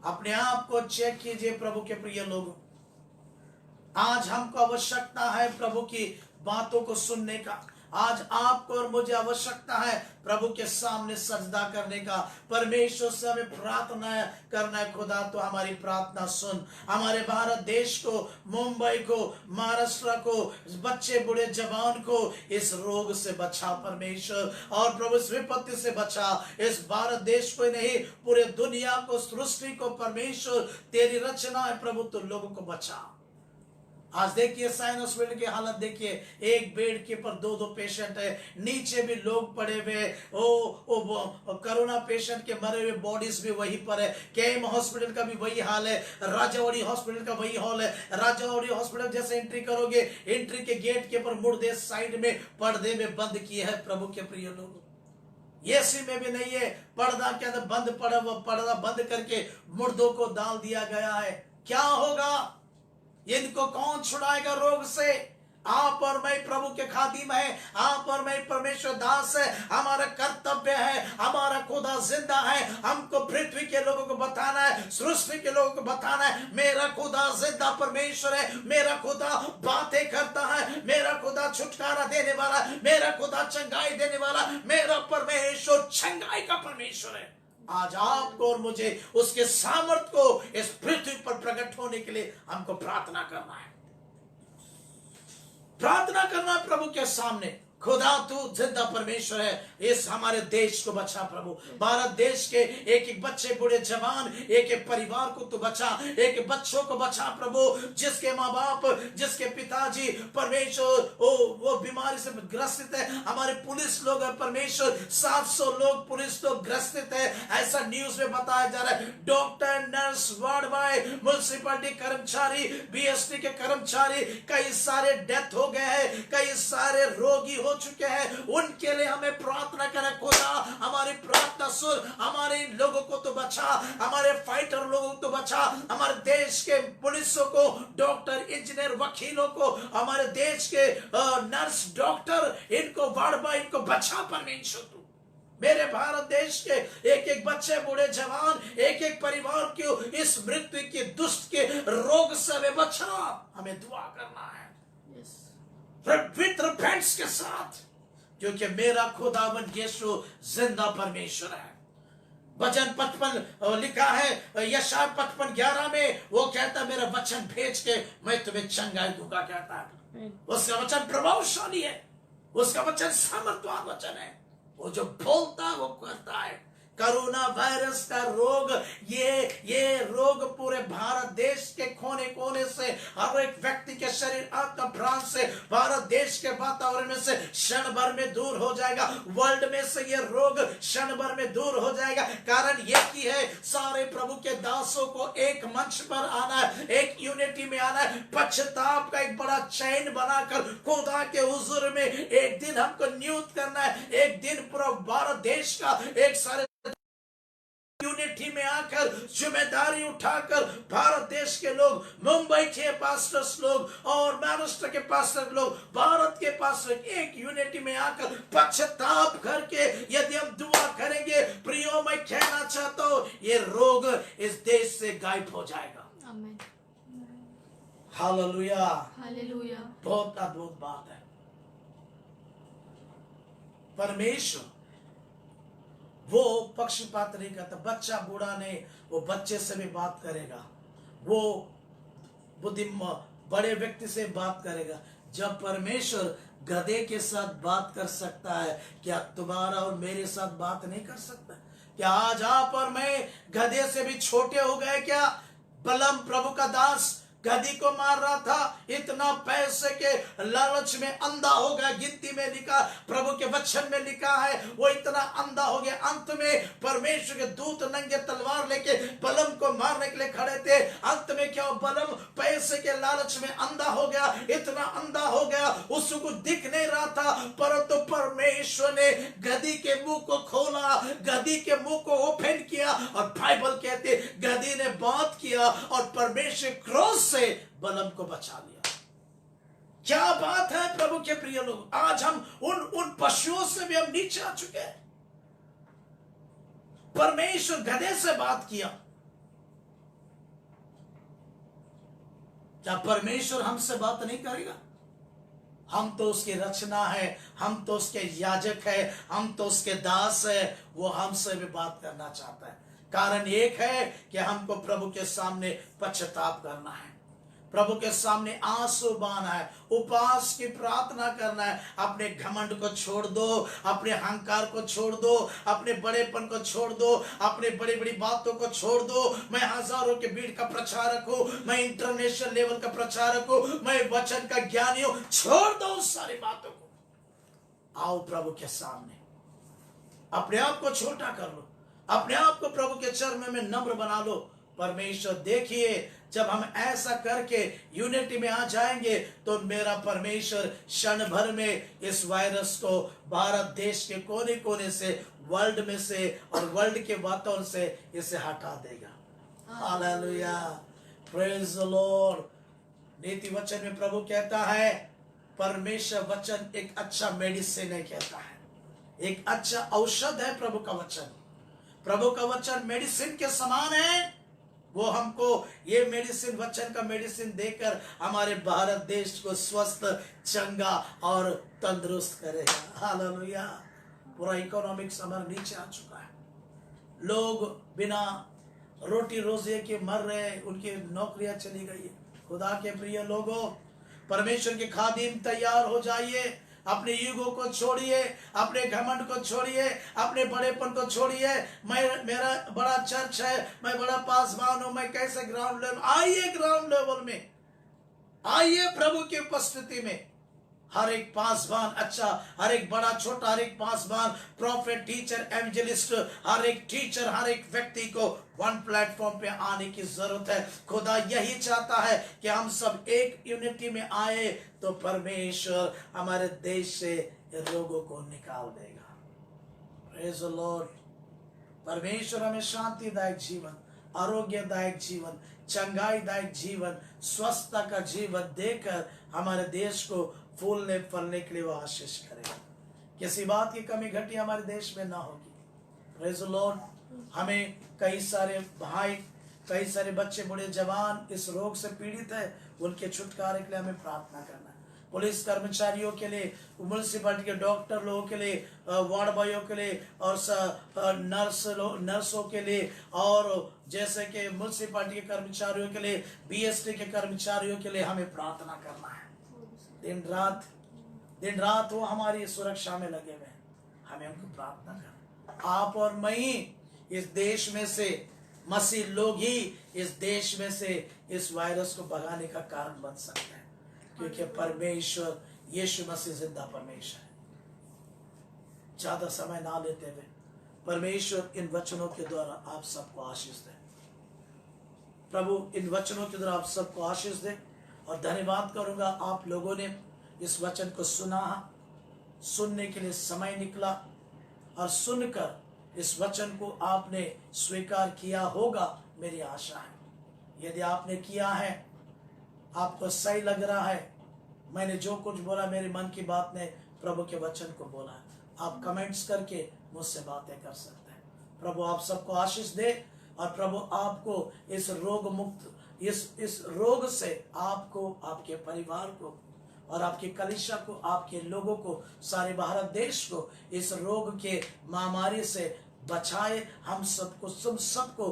अपने आप को चेक कीजिए। प्रभु के प्रिय लोगों, आज हमको आवश्यकता है प्रभु की बातों को सुनने का। आज आपको और मुझे आवश्यकता है प्रभु के सामने सजदा करने का। परमेश्वर से हमें प्रार्थना करना है, खुदा तो हमारी प्रार्थना सुन। हमारे भारत देश को, मुंबई को, महाराष्ट्र को, बच्चे बूढ़े जवान को इस रोग से बचा परमेश्वर, और प्रभु इस विपत्ति से बचा। इस भारत देश को नहीं, पूरे दुनिया को, सृष्टि को परमेश्वर तेरी रचना है प्रभु, तो लोगों को बचा। आज देखिए साइन हॉस्पिटल की हालत देखिए, एक बेड के ऊपर 2-2 पेशेंट है, नीचे भी लोग पड़े हुए, कोरोना पेशेंट के मरे हुए बॉडीज भी वहीं पर है। केएम हॉस्पिटल का भी वही हाल है, राजावाड़ी हॉस्पिटल का वही हाल है। राजावाड़ी हॉस्पिटल जैसे एंट्री करोगे, एंट्री के गेट के ऊपर मुर्दे साइड में पर्दे में बंद किए हैं। प्रभु के प्रिय लोग, एसी में भी नहीं है, पर्दा के अंदर बंद पड़ा, वो पर्दा बंद करके मुर्दों को डाल दिया गया है। क्या होगा? इनको कौन छुड़ाएगा रोग से? आप और मैं प्रभु के खादिम है, आप और मैं परमेश्वर दास है। हमारा कर्तव्य है, हमारा खुदा जिंदा है। हमको पृथ्वी के लोगों को बताना है, सृष्टि के लोगों को बताना है मेरा खुदा जिंदा परमेश्वर है, मेरा खुदा बातें करता है, मेरा खुदा छुटकारा देने वाला, मेरा खुदा चंगाई देने वाला, मेरा परमेश्वर चंगाई का परमेश्वर है। आज आपको और मुझे उसके सामर्थ को इस पृथ्वी पर प्रकट होने के लिए हमको प्रार्थना करना है। प्रार्थना करना प्रभु के सामने, खुदा तू जिंदा परमेश्वर है, इस हमारे देश को बचा प्रभु। भारत देश के एक एक बच्चे, बूढ़े, जवान, एक एक परिवार को तू बचा, एक एक बच्चों को बचा प्रभु, जिसके माँ बाप, जिसके पिताजी परमेश्वर वो बीमारी से ग्रसित है। हमारे पुलिस लोग है परमेश्वर, 700 लोग पुलिस लोग ग्रसित है, ऐसा न्यूज में बताया जा रहा है। Doctor, nurse, ward boy, municipality कर्मचारी, बीएसटी के कर्मचारी, कई सारे डेथ हो गए हैं, कई सारे रोगी हो चुके हैं। उनके लिए हमें प्रार्थना करें, खुदा हमारी प्रार्थना सुन, हमारे इन लोगों को तो बचा, हमारे फाइटर लोगों को तो बचा, हमारे देश के पुलिसों को, डॉक्टर, इंजीनियर, वकीलों को, हमारे देश के नर्स, डॉक्टर, इनको वार्ड, इनको बचा परमेश्वर तू। मेरे भारत देश के एक एक बच्चे, बूढ़े, जवान, एक एक परिवार को इस मृत्यु के दुष्ट के रोग से हमें बचा। हमें दुआ करना है पवित्र पैंट्स के साथ, क्योंकि मेरा खुदावन यीशु जिंदा परमेश्वर है। वचन 55 लिखा है, यशायाह 55:11 में वो कहता है, मेरा वचन भेज के मैं तुम्हें चंगाई दूंगा, कहता है। उसका वचन प्रभावशाली है, उसका वचन सामर्थ्यवान वचन है। वो जो बोलता है वो करता है। कोरोना वायरस का रोग, ये रोग पूरे भारत देश के कोने कोने से, हर एक व्यक्ति के शरीर, आत्मा, प्राण से, भारत देश के वातावरण में से क्षण भर में दूर हो जाएगा। वर्ल्ड में से ये रोग क्षण भर में दूर हो जाएगा। कारण ये की है, सारे प्रभु के दासों को एक मंच पर आना है, एक यूनिटी में आना है, पश्चाताप का एक बड़ा चैन बनाकर खुदा के हुजूर में एक दिन हमको नियुक्त करना है। एक दिन पूरा भारत देश का एक सारे यूनिटी में आकर जिम्मेदारी उठाकर भारत देश के लोग, मुंबई के पास्टर्स लोग और महाराष्ट्र के पास्टर लोग, भारत के पास्टर एक यूनिटी में आकर पश्चाताप करके यदि हम दुआ करेंगे, प्रियो मैं कहना चाहता हूं, ये रोग इस देश से गायब हो जाएगा। आमीन। Hallelujah, hallelujah. बहुत अद्भुत बात है। परमेश्वर वो पक्षपात नहीं करता। बच्चा बूढ़ा नहीं, वो बच्चे से भी बात करेगा, वो बड़े व्यक्ति से बात करेगा। जब परमेश्वर गधे के साथ बात कर सकता है, क्या तुम्हारा और मेरे साथ बात नहीं कर सकता? क्या आज आप और मैं गधे से भी छोटे हो गए क्या? बलम प्रभु का दास गधी को मार रहा था, इतना पैसे के लालच में अंधा हो गया। गिनती में लिखा, प्रभु के वचन में लिखा है, वो इतना अंधा हो गया। अंत में परमेश्वर के दूत नंगे तलवार लेके बलम को मारने के लिए खड़े थे। अंत में क्या, बलम पैसे के लालच में अंधा हो गया, इतना अंधा हो गया उसको कुछ दिख नहीं रहा था। परंतु परमेश्वर ने गधी के मुंह को खोला, गधी के मुंह को ओपन किया, और बाइबल कहते गधी ने बात किया और परमेश्वर क्रोध से बलम को बचा लिया। क्या बात है प्रभु के प्रिय लोग, आज हम उन पशुओं से भी हम नीचे आ चुके हैं। परमेश्वर गधे से बात किया, क्या परमेश्वर हमसे बात नहीं करेगा? हम तो उसकी रचना है, हम तो उसके याजक है, हम तो उसके दास है। वो हमसे भी बात करना चाहता है। कारण एक है कि हमको प्रभु के सामने पश्चाताप करना है, प्रभु के सामने आंसू बहाना है, उपवास की प्रार्थना करना है। अपने घमंड को छोड़ दो, अपने अहंकार को छोड़ दो, अपने बड़ेपन को छोड़ दो, अपने बड़ी बड़ी बातों को छोड़ दो। मैं हजारों के भीड़ का प्रचारक हूं, मैं इंटरनेशनल लेवल का प्रचारक हूं, मैं वचन का ज्ञानी हूं। छोड़ दो उस सारी बातों को, आओ प्रभु के सामने, अपने आप को छोटा कर लो, अपने आप को प्रभु के चरणों में नम्र बना लो। परमेश्वर देखिए, जब हम ऐसा करके यूनिटी में आ जाएंगे तो मेरा परमेश्वर क्षण भर में इस वायरस को भारत देश के कोने कोने से, वर्ल्ड में से और वर्ल्ड के वातावरण से इसे हटा देगा। Hallelujah, praise the Lord. नीति वचन में प्रभु कहता है, परमेश्वर वचन एक अच्छा मेडिसिन है, कहता है एक अच्छा औषध है। प्रभु का वचन, प्रभु का वचन मेडिसिन के समान है। वो हमको ये मेडिसिन, वचन का मेडिसिन देकर हमारे भारत देश को स्वस्थ, चंगा और तंदुरुस्त करेगा। हालेलुया। पूरा इकोनॉमिक्स हमारा नीचे आ चुका है, लोग बिना रोटी रोजी के मर रहे, उनकी नौकरियां चली गई है। खुदा के प्रिय लोगों, परमेश्वर के खादिम तैयार हो जाइए। अपने युगों को छोड़िए, अपने घमंड को छोड़िए, अपने बड़ेपन को छोड़िए। मेरा बड़ा चर्च है, मैं बड़ा पासवान हूं, मैं कैसे ग्राउंड लेवल। आइए ग्राउंड लेवल में, आइए प्रभु की उपस्थिति में। हर एक पासवान अच्छा, हर एक बड़ा छोटा, हर एक पासवान, प्रॉफिट, टीचर, एवेंजलिस्ट, हर एक टीचर, हर एक व्यक्ति को वन प्लेटफॉर्म पे आने की जरूरत है। खुदा यही चाहता है कि हम सब एक यूनिटी में आए तो परमेश्वर हमारे देश से रोगों को निकाल देगा। Praise the Lord. परमेश्वर हमें शांतिदायक जीवन, आरोग्यदायक जीवन, चंगाईदायक जीवन, स्वस्थता का जीवन देकर हमारे देश को फूलने फलने के लिए वो आशीष करेगा। किसी बात की कमी घटी हमारे देश में ना होगी। Praise the Lord. हमें कई सारे भाई, कई सारे बच्चे, बूढ़े, जवान इस रोग से पीड़ित है, उनके छुटकारे के लिए हमें प्रार्थना करना है। पुलिस कर्मचारियों के लिए, म्युनिसिपैलिटी के डॉक्टर लोगों के लिए, वार्ड बॉयों के लिए, और नर्सों के लिए, और जैसे कि म्युनिसिपैलिटी के कर्मचारियों के लिए, बीएसटी के कर्मचारियों के लिए हमें प्रार्थना करना है। दिन रात वो हमारी सुरक्षा में लगे हुए हैं, हमें उनको प्रार्थना करना। आप और मैं ही इस देश में से, मसीह लोग ही इस देश में से इस वायरस को भगाने का कारण बन सकते हैं, क्योंकि परमेश्वर यीशु मसीह जिंदा परमेश्वर है। ज्यादा समय ना लेते हुए परमेश्वर इन वचनों के द्वारा आप सबको आशीष दे। प्रभु इन वचनों के द्वारा आप सबको आशीष दे। और धन्यवाद करूंगा, आप लोगों ने इस वचन को सुना, सुनने के लिए समय निकला, और सुनकर इस वचन को आपने स्वीकार किया होगा, मेरी आशा है। यदि आपने किया है, आपको सही लग रहा है, मैंने जो कुछ बोला मेरे मन की बात ने प्रभु के वचन को बोला है, आप कमेंट्स करके मुझसे बातें कर सकते हैं। प्रभु आप सबको आशीष दे, और प्रभु आपको इस रोग मुक्त, इस रोग से आपको, आपके परिवार को, और आपकी कलीसिया को, आपके लोगों को, सारे भारत देश को इस रोग के महामारी से बचाए। हम सबको, सबको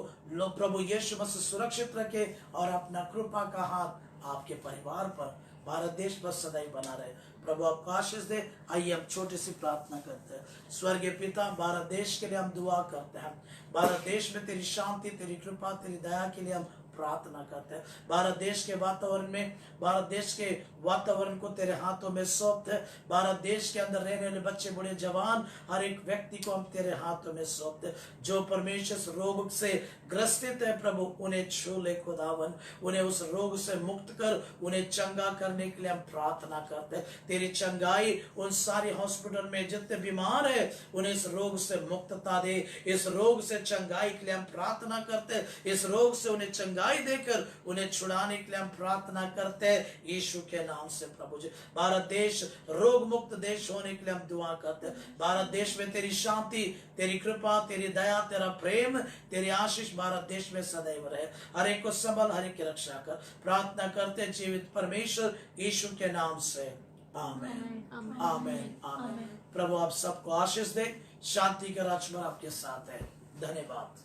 प्रभु यीशु मसीह सुरक्षित रखे, और अपना कृपा का हाथ आपके परिवार पर, भारत देश पर सदैव बना रहे। प्रभु आपको आशीष दे। आइए हम छोटी सी प्रार्थना करते हैं। स्वर्गीय पिता, भारत देश के लिए हम दुआ करते हैं। भारत देश में तेरी शांति, तेरी कृपा, तेरी दया के लिए हम प्रार्थना करते हैं। भारत देश के वातावरण में, भारत देश के वातावरण को तेरे हाथों में सौंपते हैं। भारत देश के अंदर रहने वाले बच्चे, बूढ़े, जवान, हर एक व्यक्ति को हम तेरे हाथों में सौंपते हैं। जो परमेश्वर रोग से ग्रसित है प्रभु, उन्हें छू ले खुदावन, उन्हें उस रोग से मुक्त कर, उन्हें चंगा करने के लिए हम प्रार्थना करते हैं। तेरी चंगाई उन सारे हॉस्पिटल में जितने बीमार है, उन्हें इस रोग से मुक्तता दे। इस रोग से चंगाई के लिए हम प्रार्थना करते हैं। इस रोग से उन्हें चंगाई देकर उन्हें छुड़ाने के लिए हम प्रार्थना करते हैं यीशु के नाम से। प्रभु जी, भारत देश रोग मुक्त देश होने के लिए हम दुआ करते हैं। भारत देश में तेरी शांति, तेरी कृपा, तेरी दया, तेरा प्रेम, तेरी आशीष भारत देश में सदैव रहे। हर एक को संभल, हर एक की रक्षा कर। प्रार्थना करते जीवित परमेश्वर यीशु के नाम से, आमीन, आमीन, आमीन। प्रभु आप सबको आशीष दे। शांति का राजकुमार आपके साथ है। धन्यवाद।